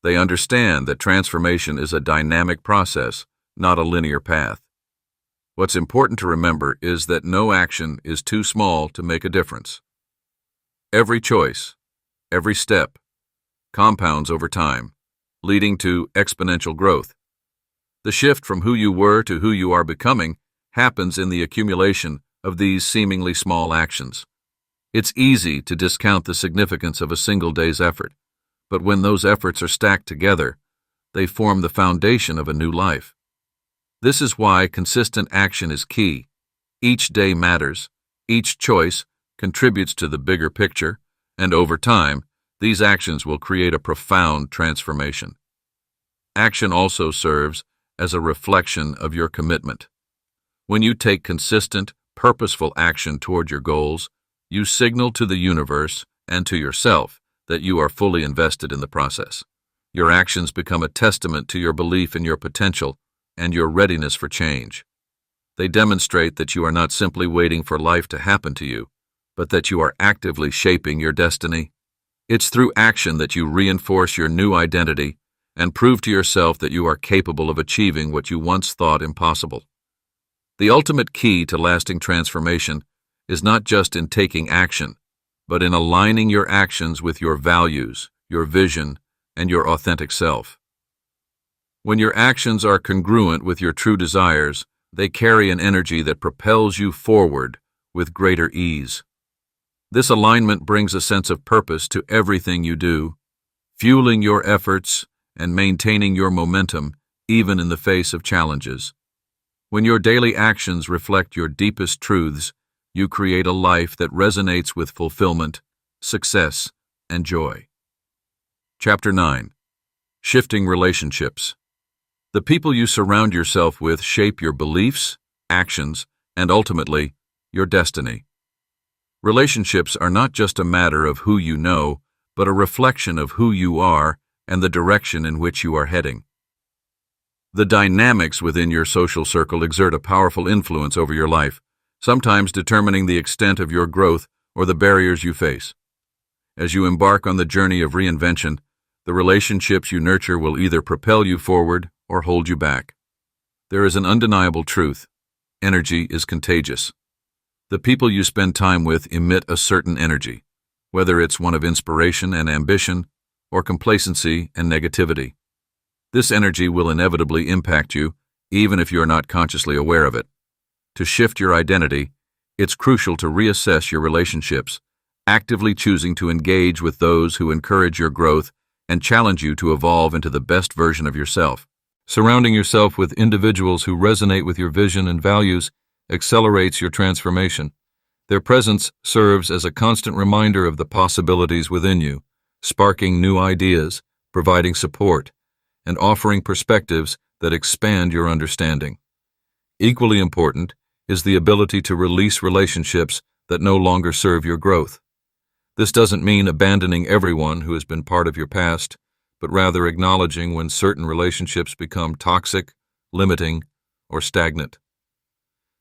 They understand that transformation is a dynamic process, not a linear path. What's important to remember is that no action is too small to make a difference. Every choice, every step, compounds over time, leading to exponential growth. The shift from who you were to who you are becoming happens in the accumulation of these seemingly small actions. It's easy to discount the significance of a single day's effort, but when those efforts are stacked together, they form the foundation of a new life. This is why consistent action is key. Each day matters, each choice contributes to the bigger picture, and over time, these actions will create a profound transformation. Action also serves as a reflection of your commitment. When you take consistent, purposeful action toward your goals, you signal to the universe and to yourself that you are fully invested in the process. Your actions become a testament to your belief in your potential and your readiness for change. They demonstrate that you are not simply waiting for life to happen to you, but that you are actively shaping your destiny. It's through action that you reinforce your new identity and prove to yourself that you are capable of achieving what you once thought impossible. The ultimate key to lasting transformation is not just in taking action, but in aligning your actions with your values, your vision, and your authentic self. When your actions are congruent with your true desires, they carry an energy that propels you forward with greater ease. This alignment brings a sense of purpose to everything you do, fueling your efforts and maintaining your momentum even in the face of challenges. When your daily actions reflect your deepest truths, you create a life that resonates with fulfillment, success, and joy. Chapter 9. Shifting Relationships. The people you surround yourself with shape your beliefs, actions, and ultimately, your destiny. Relationships are not just a matter of who you know, but a reflection of who you are and the direction in which you are heading. The dynamics within your social circle exert a powerful influence over your life, sometimes determining the extent of your growth or the barriers you face. As you embark on the journey of reinvention, the relationships you nurture will either propel you forward or hold you back. There is an undeniable truth: energy is contagious. The people you spend time with emit a certain energy, whether it's one of inspiration and ambition or complacency and negativity. This energy will inevitably impact you, even if you're not consciously aware of it. To shift your identity, it's crucial to reassess your relationships, actively choosing to engage with those who encourage your growth and challenge you to evolve into the best version of yourself. Surrounding yourself with individuals who resonate with your vision and values accelerates your transformation. Their presence serves as a constant reminder of the possibilities within you, sparking new ideas, providing support, and offering perspectives that expand your understanding. Equally important is the ability to release relationships that no longer serve your growth. This doesn't mean abandoning everyone who has been part of your past, but rather acknowledging when certain relationships become toxic, limiting, or stagnant.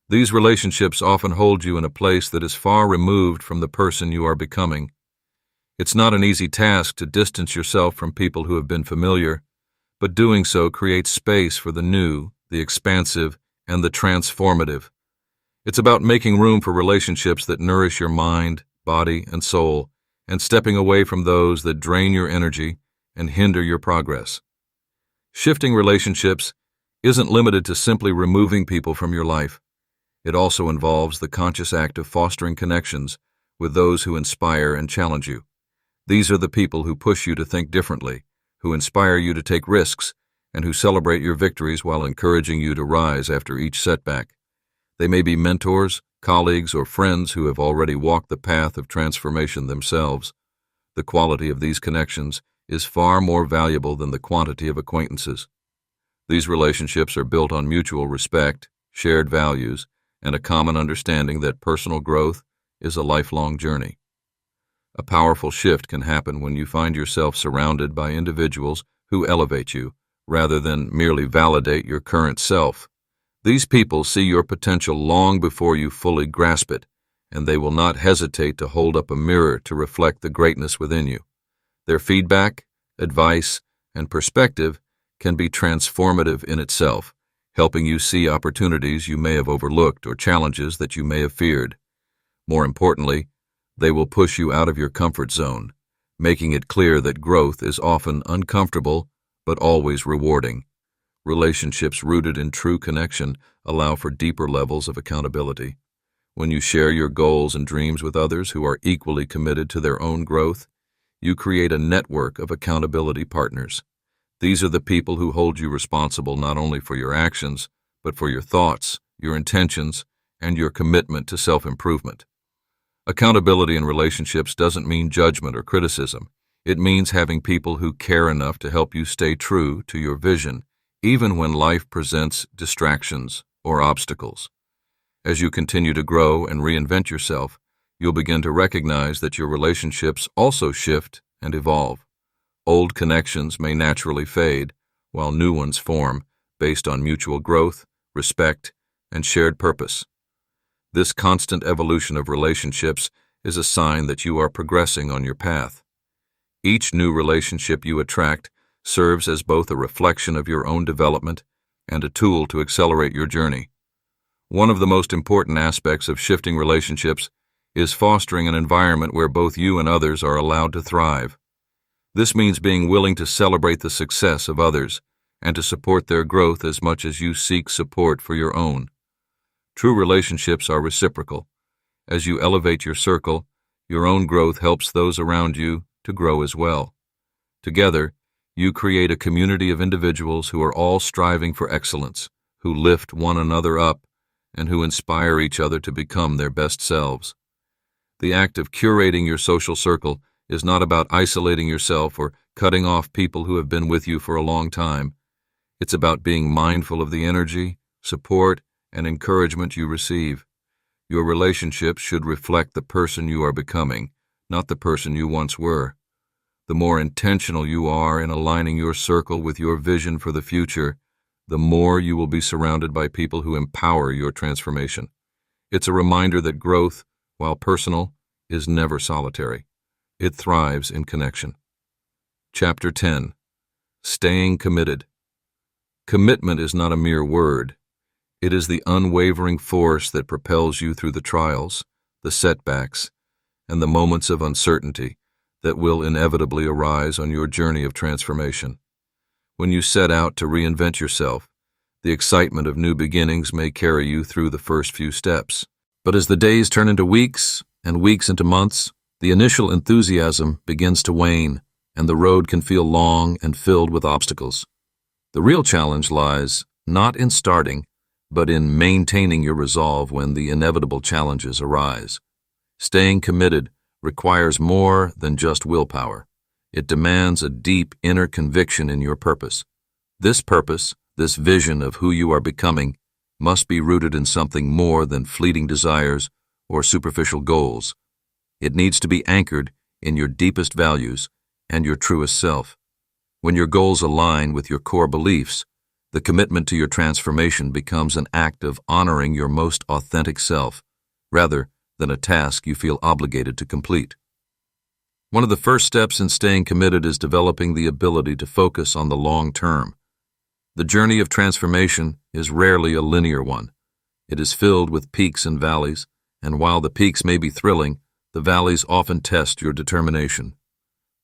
These relationships often hold you in a place that is far removed from the person you are becoming. It's not an easy task to distance yourself from people who have been familiar, but doing so creates space for the new, the expansive, and the transformative. It's about making room for relationships that nourish your mind, body, and soul, and stepping away from those that drain your energy and hinder your progress. Shifting relationships isn't limited to simply removing people from your life. It also involves the conscious act of fostering connections with those who inspire and challenge you. These are the people who push you to think differently, who inspire you to take risks, and who celebrate your victories while encouraging you to rise after each setback. They may be mentors, colleagues, or friends who have already walked the path of transformation themselves. The quality of these connections is far more valuable than the quantity of acquaintances. These relationships are built on mutual respect, shared values, and a common understanding that personal growth is a lifelong journey. A powerful shift can happen when you find yourself surrounded by individuals who elevate you, rather than merely validate your current self. These people see your potential long before you fully grasp it, and they will not hesitate to hold up a mirror to reflect the greatness within you. Their feedback, advice, and perspective can be transformative in itself, helping you see opportunities you may have overlooked or challenges that you may have feared. More importantly, they will push you out of your comfort zone, making it clear that growth is often uncomfortable but always rewarding. Relationships rooted in true connection allow for deeper levels of accountability. When you share your goals and dreams with others who are equally committed to their own growth, you create a network of accountability partners. These are the people who hold you responsible not only for your actions, but for your thoughts, your intentions, and your commitment to self-improvement. Accountability in relationships doesn't mean judgment or criticism. It means having people who care enough to help you stay true to your vision, even when life presents distractions or obstacles. As you continue to grow and reinvent yourself, you'll begin to recognize that your relationships also shift and evolve. Old connections may naturally fade, while new ones form based on mutual growth, respect, and shared purpose. This constant evolution of relationships is a sign that you are progressing on your path. Each new relationship you attract serves as both a reflection of your own development and a tool to accelerate your journey. One of the most important aspects of shifting relationships is fostering an environment where both you and others are allowed to thrive. This means being willing to celebrate the success of others and to support their growth as much as you seek support for your own. True relationships are reciprocal. As you elevate your circle, your own growth helps those around you to grow as well. Together, you create a community of individuals who are all striving for excellence, who lift one another up, and who inspire each other to become their best selves. The act of curating your social circle is not about isolating yourself or cutting off people who have been with you for a long time. It's about being mindful of the energy, support, and encouragement you receive. Your relationships should reflect the person you are becoming, not the person you once were. The more intentional you are in aligning your circle with your vision for the future, the more you will be surrounded by people who empower your transformation. It's a reminder that growth, while personal, is never solitary. It thrives in connection. Chapter 10. Staying committed. Commitment is not a mere word. It is the unwavering force that propels you through the trials, the setbacks, and the moments of uncertainty that will inevitably arise on your journey of transformation. When you set out to reinvent yourself, the excitement of new beginnings may carry you through the first few steps. But as the days turn into weeks and weeks into months, the initial enthusiasm begins to wane, and the road can feel long and filled with obstacles. The real challenge lies not in starting, but in maintaining your resolve when the inevitable challenges arise. Staying committed requires more than just willpower. It demands a deep inner conviction in your purpose. This purpose, this vision of who you are becoming, must be rooted in something more than fleeting desires or superficial goals. It needs to be anchored in your deepest values and your truest self. When your goals align with your core beliefs, the commitment to your transformation becomes an act of honoring your most authentic self, rather than a task you feel obligated to complete. One of the first steps in staying committed is developing the ability to focus on the long term. The journey of transformation is rarely a linear one. It is filled with peaks and valleys, and while the peaks may be thrilling, the valleys often test your determination.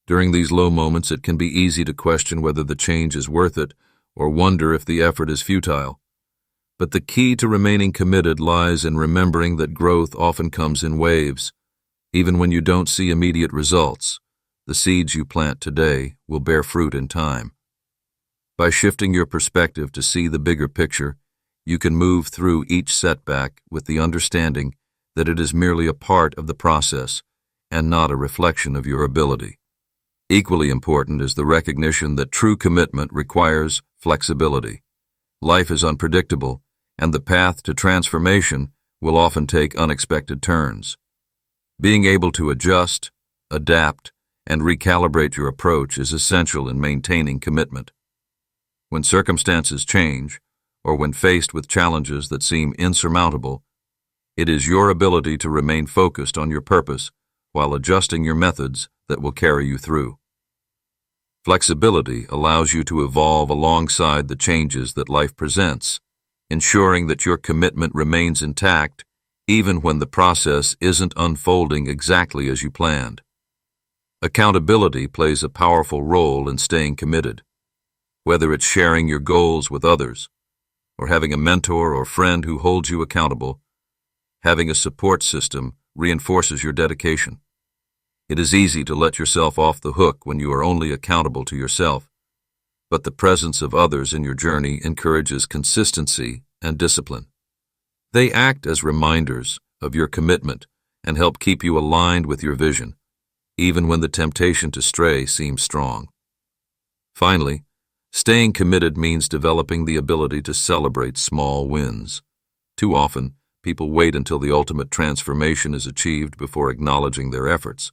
During these low moments, it can be easy to question whether the change is worth it or wonder if the effort is futile. But the key to remaining committed lies in remembering that growth often comes in waves. Even when you don't see immediate results, the seeds you plant today will bear fruit in time. By shifting your perspective to see the bigger picture, you can move through each setback with the understanding that it is merely a part of the process and not a reflection of your ability. Equally important is the recognition that true commitment requires flexibility. Life is unpredictable, and the path to transformation will often take unexpected turns. Being able to adjust, adapt, and recalibrate your approach is essential in maintaining commitment. When circumstances change, or when faced with challenges that seem insurmountable, it is your ability to remain focused on your purpose while adjusting your methods that will carry you through. Flexibility allows you to evolve alongside the changes that life presents, ensuring that your commitment remains intact even when the process isn't unfolding exactly as you planned. Accountability plays a powerful role in staying committed. Whether it's sharing your goals with others, or having a mentor or friend who holds you accountable, having a support system reinforces your dedication. It is easy to let yourself off the hook when you are only accountable to yourself, but the presence of others in your journey encourages consistency and discipline. They act as reminders of your commitment and help keep you aligned with your vision, even when the temptation to stray seems strong. Finally, staying committed means developing the ability to celebrate small wins. Too often, people wait until the ultimate transformation is achieved before acknowledging their efforts.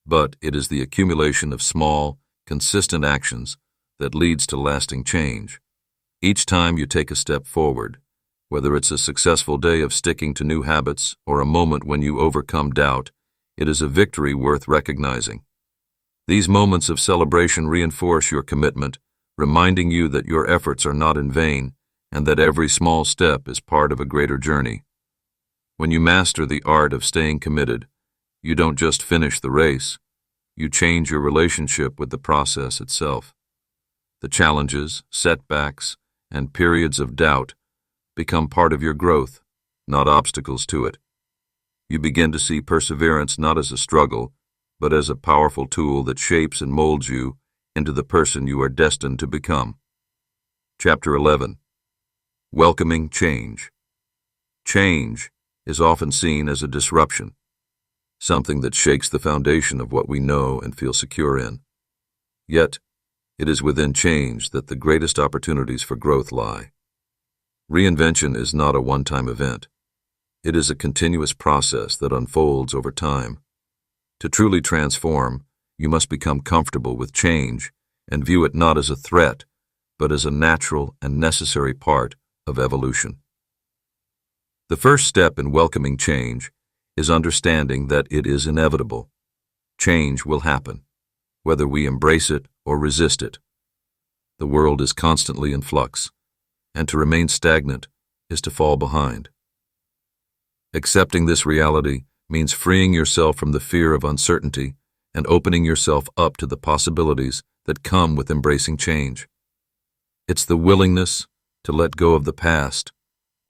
But it is the accumulation of small, consistent actions that leads to lasting change. Each time you take a step forward, whether it's a successful day of sticking to new habits or a moment when you overcome doubt, it is a victory worth recognizing. These moments of celebration reinforce your commitment, reminding you that your efforts are not in vain and that every small step is part of a greater journey. When you master the art of staying committed, you don't just finish the race, you change your relationship with the process itself. The challenges, setbacks, and periods of doubt become part of your growth, not obstacles to it. You begin to see perseverance not as a struggle, but as a powerful tool that shapes and molds you into the person you are destined to become. Chapter 11. Welcoming change. Change is often seen as a disruption, something that shakes the foundation of what we know and feel secure in. Yet, it is within change that the greatest opportunities for growth lie. Reinvention is not a one-time event. It is a continuous process that unfolds over time. To truly transform, you must become comfortable with change and view it not as a threat, but as a natural and necessary part of evolution. The first step in welcoming change is understanding that it is inevitable. Change will happen, whether we embrace it or resist it. The world is constantly in flux, and to remain stagnant is to fall behind. Accepting this reality means freeing yourself from the fear of uncertainty and opening yourself up to the possibilities that come with embracing change. It's the willingness to let go of the past,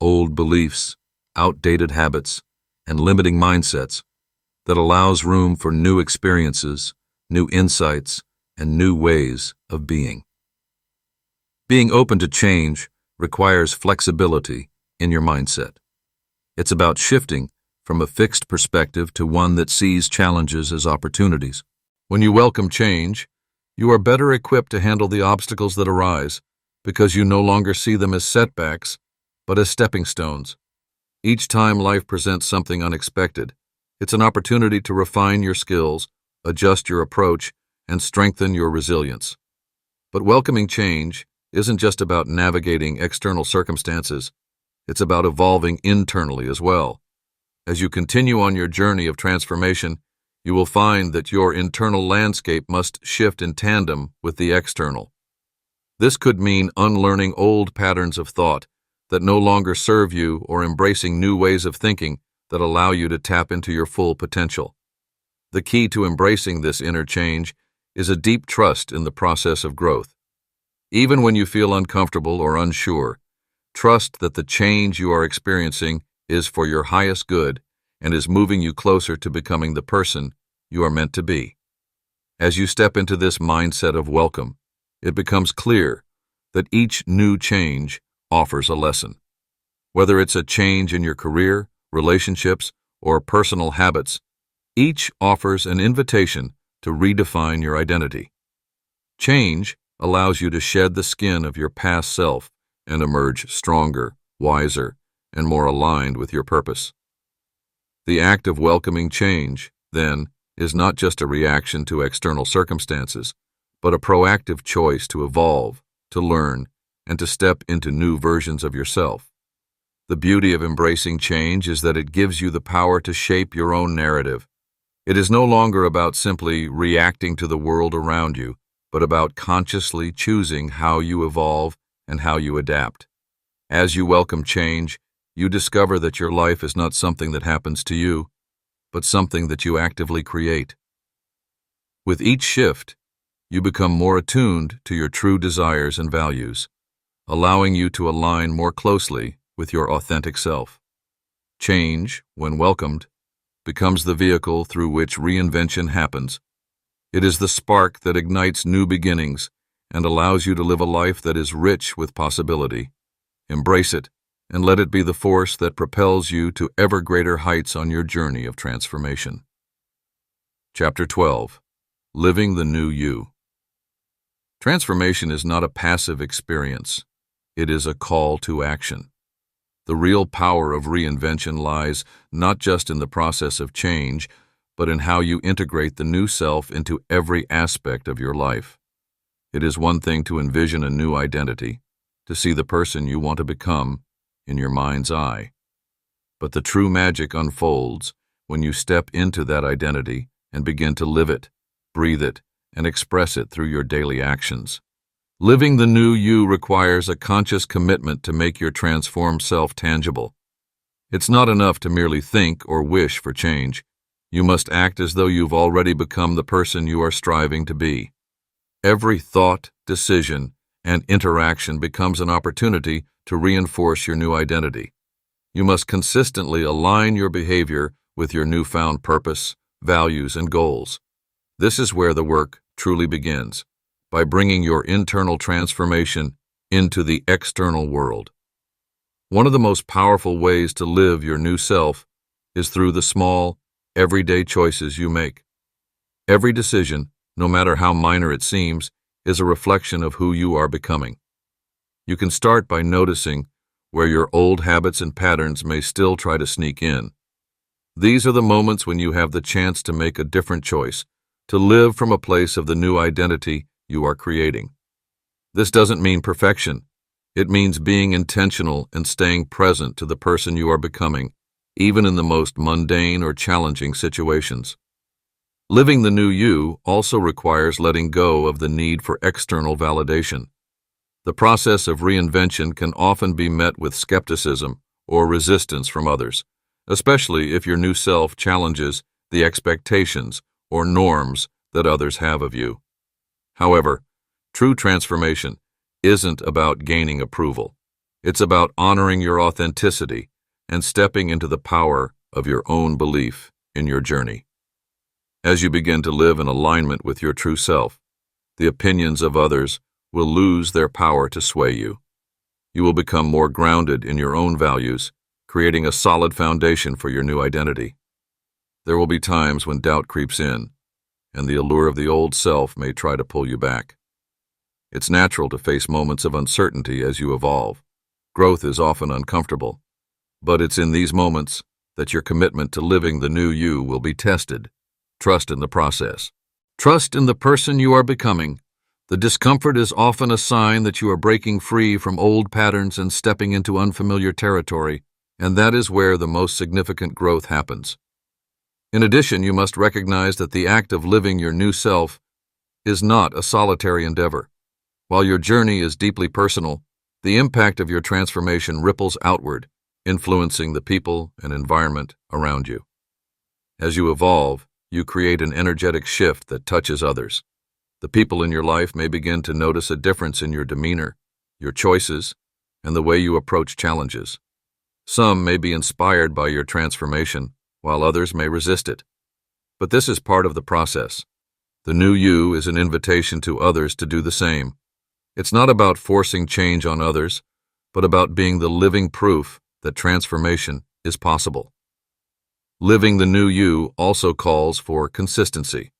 old beliefs, outdated habits, and limiting mindsets that allows room for new experiences, new insights, and new ways of being. Being open to change requires flexibility in your mindset. It's about shifting from a fixed perspective to one that sees challenges as opportunities. When you welcome change, you are better equipped to handle the obstacles that arise because you no longer see them as setbacks, but as stepping stones. Each time life presents something unexpected, it's an opportunity to refine your skills, adjust your approach, and strengthen your resilience. But welcoming change isn't just about navigating external circumstances, it's about evolving internally as well. As you continue on your journey of transformation, you will find that your internal landscape must shift in tandem with the external. This could mean unlearning old patterns of thought that no longer serve you or embracing new ways of thinking that allow you to tap into your full potential. The key to embracing this inner change is a deep trust in the process of growth. Even when you feel uncomfortable or unsure, trust that the change you are experiencing is for your highest good and is moving you closer to becoming the person you are meant to be. As you step into this mindset of welcome, it becomes clear that each new change offers a lesson. Whether it's a change in your career, relationships, or personal habits, each offers an invitation to redefine your identity. Change allows you to shed the skin of your past self and emerge stronger, wiser, and more aligned with your purpose. The act of welcoming change, then, is not just a reaction to external circumstances, but a proactive choice to evolve, to learn, and to step into new versions of yourself. The beauty of embracing change is that it gives you the power to shape your own narrative. It is no longer about simply reacting to the world around you, but about consciously choosing how you evolve and how you adapt. As you welcome change, you discover that your life is not something that happens to you, but something that you actively create. With each shift, you become more attuned to your true desires and values, allowing you to align more closely with your authentic self. Change, when welcomed, becomes the vehicle through which reinvention happens. It is the spark that ignites new beginnings and allows you to live a life that is rich with possibility. Embrace it and let it be the force that propels you to ever greater heights on your journey of transformation. Chapter 12. Living the New You. Transformation is not a passive experience. It is a call to action. The real power of reinvention lies not just in the process of change, but in how you integrate the new self into every aspect of your life. It is one thing to envision a new identity, to see the person you want to become in your mind's eye. But the true magic unfolds when you step into that identity and begin to live it, breathe it, and express it through your daily actions. Living the new you requires a conscious commitment to make your transformed self tangible. It's not enough to merely think or wish for change. You must act as though you've already become the person you are striving to be. Every thought, decision, and interaction becomes an opportunity to reinforce your new identity. You must consistently align your behavior with your newfound purpose, values, and goals. This is where the work truly begins, by bringing your internal transformation into the external world. One of the most powerful ways to live your new self is through the small, everyday choices you make. Every decision, no matter how minor it seems, is a reflection of who you are becoming. You can start by noticing where your old habits and patterns may still try to sneak in. These are the moments when you have the chance to make a different choice, to live from a place of the new identity you are creating. This doesn't mean perfection. It means being intentional and staying present to the person you are becoming, even in the most mundane or challenging situations. Living the new you also requires letting go of the need for external validation. The process of reinvention can often be met with skepticism or resistance from others, especially if your new self challenges the expectations or norms that others have of you. However, true transformation isn't about gaining approval. It's about honoring your authenticity and stepping into the power of your own belief in your journey. As you begin to live in alignment with your true self, the opinions of others will lose their power to sway you. You will become more grounded in your own values, creating a solid foundation for your new identity. There will be times when doubt creeps in, and the allure of the old self may try to pull you back. It's natural to face moments of uncertainty as you evolve. Growth is often uncomfortable, but it's in these moments that your commitment to living the new you will be tested. Trust in the process. Trust in the person you are becoming. The discomfort is often a sign that you are breaking free from old patterns and stepping into unfamiliar territory, and that is where the most significant growth happens. In addition, you must recognize that the act of living your new self is not a solitary endeavor. While your journey is deeply personal, the impact of your transformation ripples outward, influencing the people and environment around you. As you evolve, you create an energetic shift that touches others. The people in your life may begin to notice a difference in your demeanor, your choices, and the way you approach challenges. Some may be inspired by your transformation, while others may resist it. But this is part of the process. The new you is an invitation to others to do the same. It's not about forcing change on others, but about being the living proof that transformation is possible. Living the new you also calls for consistency.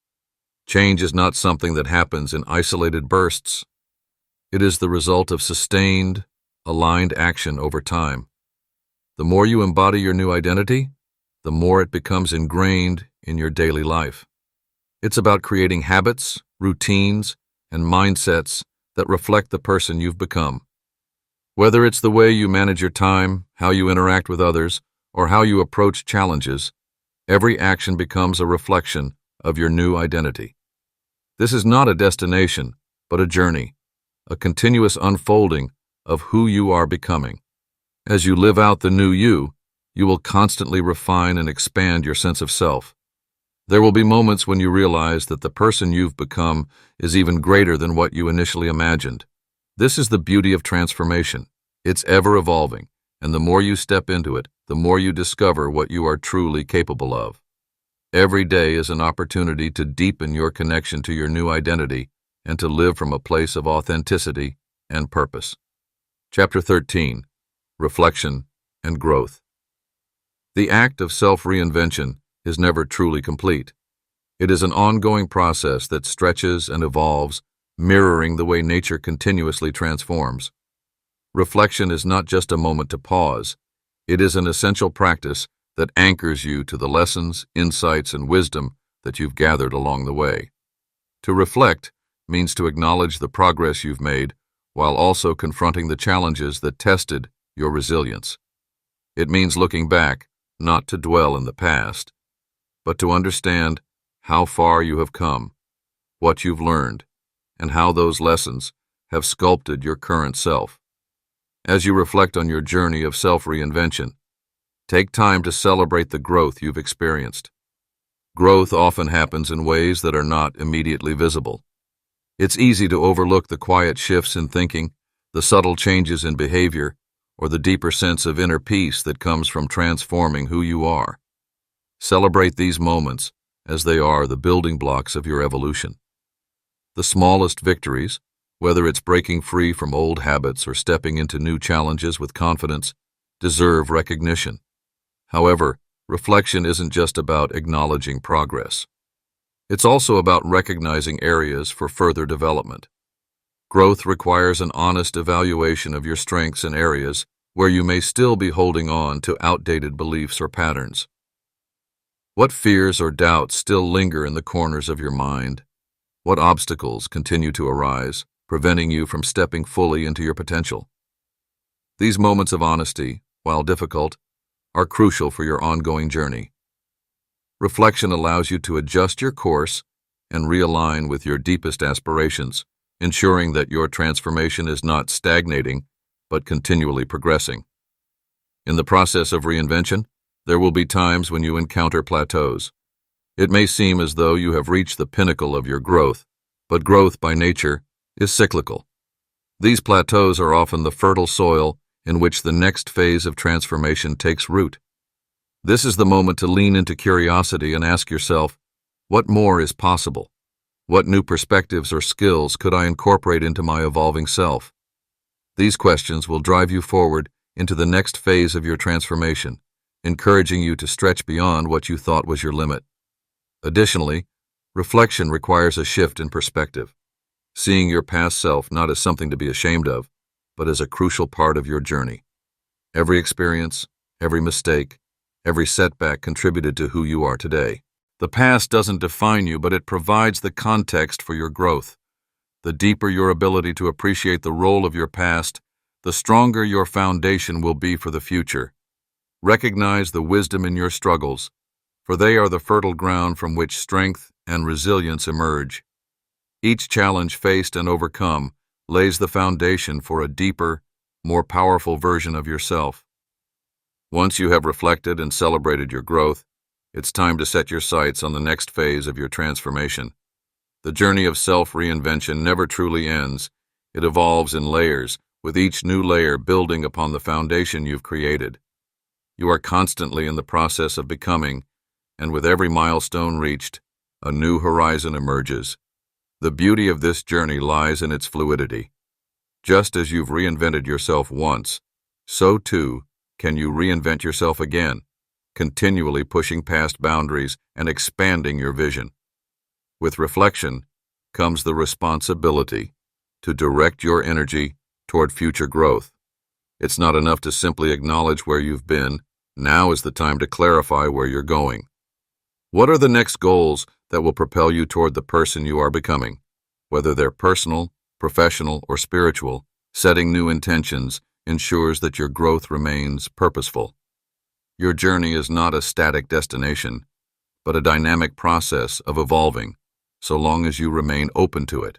Change is not something that happens in isolated bursts. It is the result of sustained, aligned action over time. The more you embody your new identity, the more it becomes ingrained in your daily life. It's about creating habits, routines, and mindsets that reflect the person you've become. Whether it's the way you manage your time, how you interact with others, or how you approach challenges, every action becomes a reflection of your new identity. This is not a destination, but a journey, a continuous unfolding of who you are becoming. As you live out the new you, you will constantly refine and expand your sense of self. There will be moments when you realize that the person you've become is even greater than what you initially imagined. This is the beauty of transformation. It's ever evolving, and the more you step into it, the more you discover what you are truly capable of. Every day is an opportunity to deepen your connection to your new identity and to live from a place of authenticity and purpose. Chapter 13. Reflection and Growth. The act of self-reinvention is never truly complete. It is an ongoing process that stretches and evolves, mirroring the way nature continuously transforms. Reflection is not just a moment to pause. It is an essential practice that anchors you to the lessons, insights, and wisdom that you've gathered along the way. To reflect, means to acknowledge the progress you've made while also confronting the challenges that tested your resilience. It means looking back, not to dwell in the past, but to understand how far you have come, what you've learned, and how those lessons have sculpted your current self. As you reflect on your journey of self-reinvention, take time to celebrate the growth you've experienced. Growth often happens in ways that are not immediately visible. It's easy to overlook the quiet shifts in thinking, the subtle changes in behavior, or the deeper sense of inner peace that comes from transforming who you are. Celebrate these moments as they are the building blocks of your evolution. The smallest victories, whether it's breaking free from old habits or stepping into new challenges with confidence, deserve recognition. However, reflection isn't just about acknowledging progress. It's also about recognizing areas for further development. Growth requires an honest evaluation of your strengths and areas where you may still be holding on to outdated beliefs or patterns. What fears or doubts still linger in the corners of your mind? What obstacles continue to arise, preventing you from stepping fully into your potential? These moments of honesty, while difficult, are crucial for your ongoing journey. Reflection allows you to adjust your course and realign with your deepest aspirations, ensuring that your transformation is not stagnating, but continually progressing. In the process of reinvention, there will be times when you encounter plateaus. It may seem as though you have reached the pinnacle of your growth, but growth by nature is cyclical. These plateaus are often the fertile soil in which the next phase of transformation takes root. This is the moment to lean into curiosity and ask yourself, what more is possible? What new perspectives or skills could I incorporate into my evolving self? These questions will drive you forward into the next phase of your transformation, encouraging you to stretch beyond what you thought was your limit. Additionally, reflection requires a shift in perspective, seeing your past self not as something to be ashamed of, but as a crucial part of your journey. Every experience, every mistake, every setback contributed to who you are today. The past doesn't define you, but it provides the context for your growth. The deeper your ability to appreciate the role of your past, the stronger your foundation will be for the future. Recognize the wisdom in your struggles, for they are the fertile ground from which strength and resilience emerge. Each challenge faced and overcome lays the foundation for a deeper, more powerful version of yourself. Once you have reflected and celebrated your growth, it's time to set your sights on the next phase of your transformation. The journey of self-reinvention never truly ends. It evolves in layers, with each new layer building upon the foundation you've created. You are constantly in the process of becoming, and with every milestone reached, a new horizon emerges. The beauty of this journey lies in its fluidity. Just as you've reinvented yourself once, so too can you reinvent yourself again, continually pushing past boundaries and expanding your vision. With reflection comes the responsibility to direct your energy toward future growth. It's not enough to simply acknowledge where you've been. Now is the time to clarify where you're going. What are the next goals that will propel you toward the person you are becoming? Whether they're personal, professional, or spiritual, setting new intentions ensures that your growth remains purposeful. Your journey is not a static destination, but a dynamic process of evolving, so long as you remain open to it.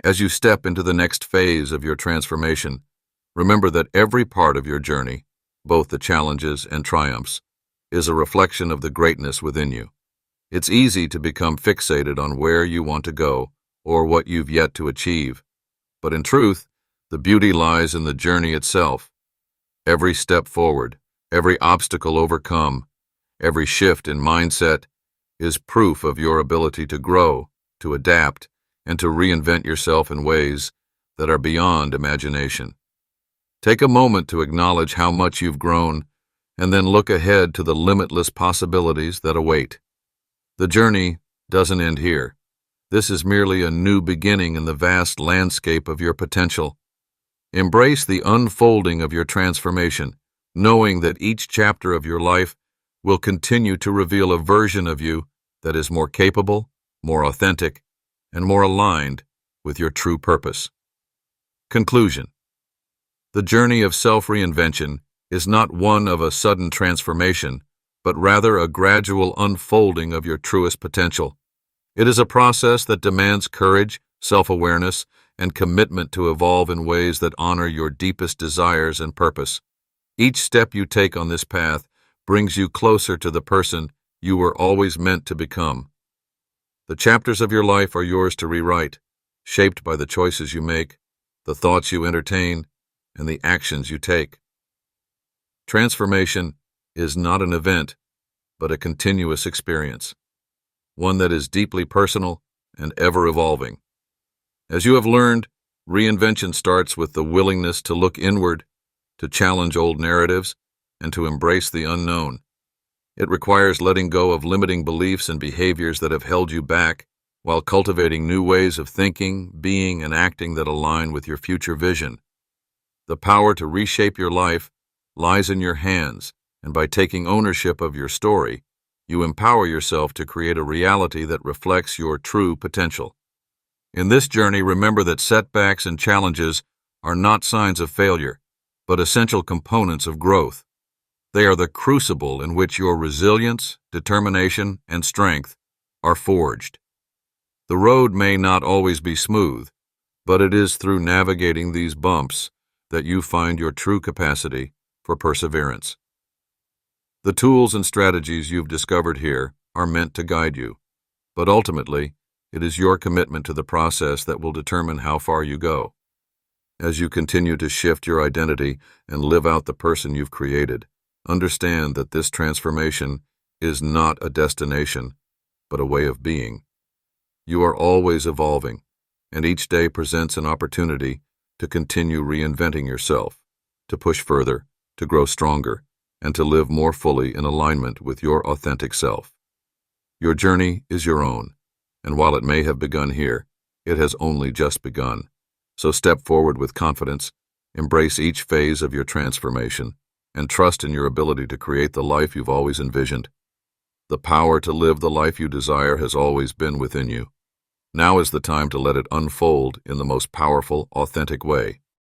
As you step into the next phase of your transformation, remember that every part of your journey, both the challenges and triumphs, is a reflection of the greatness within you. It's easy to become fixated on where you want to go or what you've yet to achieve, but in truth, the beauty lies in the journey itself. Every step forward, every obstacle overcome, every shift in mindset is proof of your ability to grow, to adapt, and to reinvent yourself in ways that are beyond imagination. Take a moment to acknowledge how much you've grown, and then look ahead to the limitless possibilities that await. The journey doesn't end here. This is merely a new beginning in the vast landscape of your potential. Embrace the unfolding of your transformation, knowing that each chapter of your life will continue to reveal a version of you that is more capable, more authentic, and more aligned with your true purpose. Conclusion. The journey of self-reinvention is not one of a sudden transformation, but rather a gradual unfolding of your truest potential. It is a process that demands courage, self-awareness, and commitment to evolve in ways that honor your deepest desires and purpose. Each step you take on this path brings you closer to the person you were always meant to become. The chapters of your life are yours to rewrite, shaped by the choices you make, the thoughts you entertain, and the actions you take. Transformation is not an event, but a continuous experience, one that is deeply personal and ever-evolving. As you have learned, reinvention starts with the willingness to look inward, to challenge old narratives, and to embrace the unknown. It requires letting go of limiting beliefs and behaviors that have held you back, while cultivating new ways of thinking, being, and acting that align with your future vision. The power to reshape your life lies in your hands, and by taking ownership of your story, you empower yourself to create a reality that reflects your true potential. In this journey, remember that setbacks and challenges are not signs of failure, but essential components of growth. They are the crucible in which your resilience, determination, and strength are forged. The road may not always be smooth, but it is through navigating these bumps that you find your true capacity for perseverance. The tools and strategies you've discovered here are meant to guide you, but ultimately, it is your commitment to the process that will determine how far you go. As you continue to shift your identity and live out the person you've created, understand that this transformation is not a destination, but a way of being. You are always evolving, and each day presents an opportunity to continue reinventing yourself, to push further, to grow stronger, and to live more fully in alignment with your authentic self. Your journey is your own, and while it may have begun here, it has only just begun. So step forward with confidence, embrace each phase of your transformation, and trust in your ability to create the life you've always envisioned. The power to live the life you desire has always been within you. Now is the time to let it unfold in the most powerful, authentic way.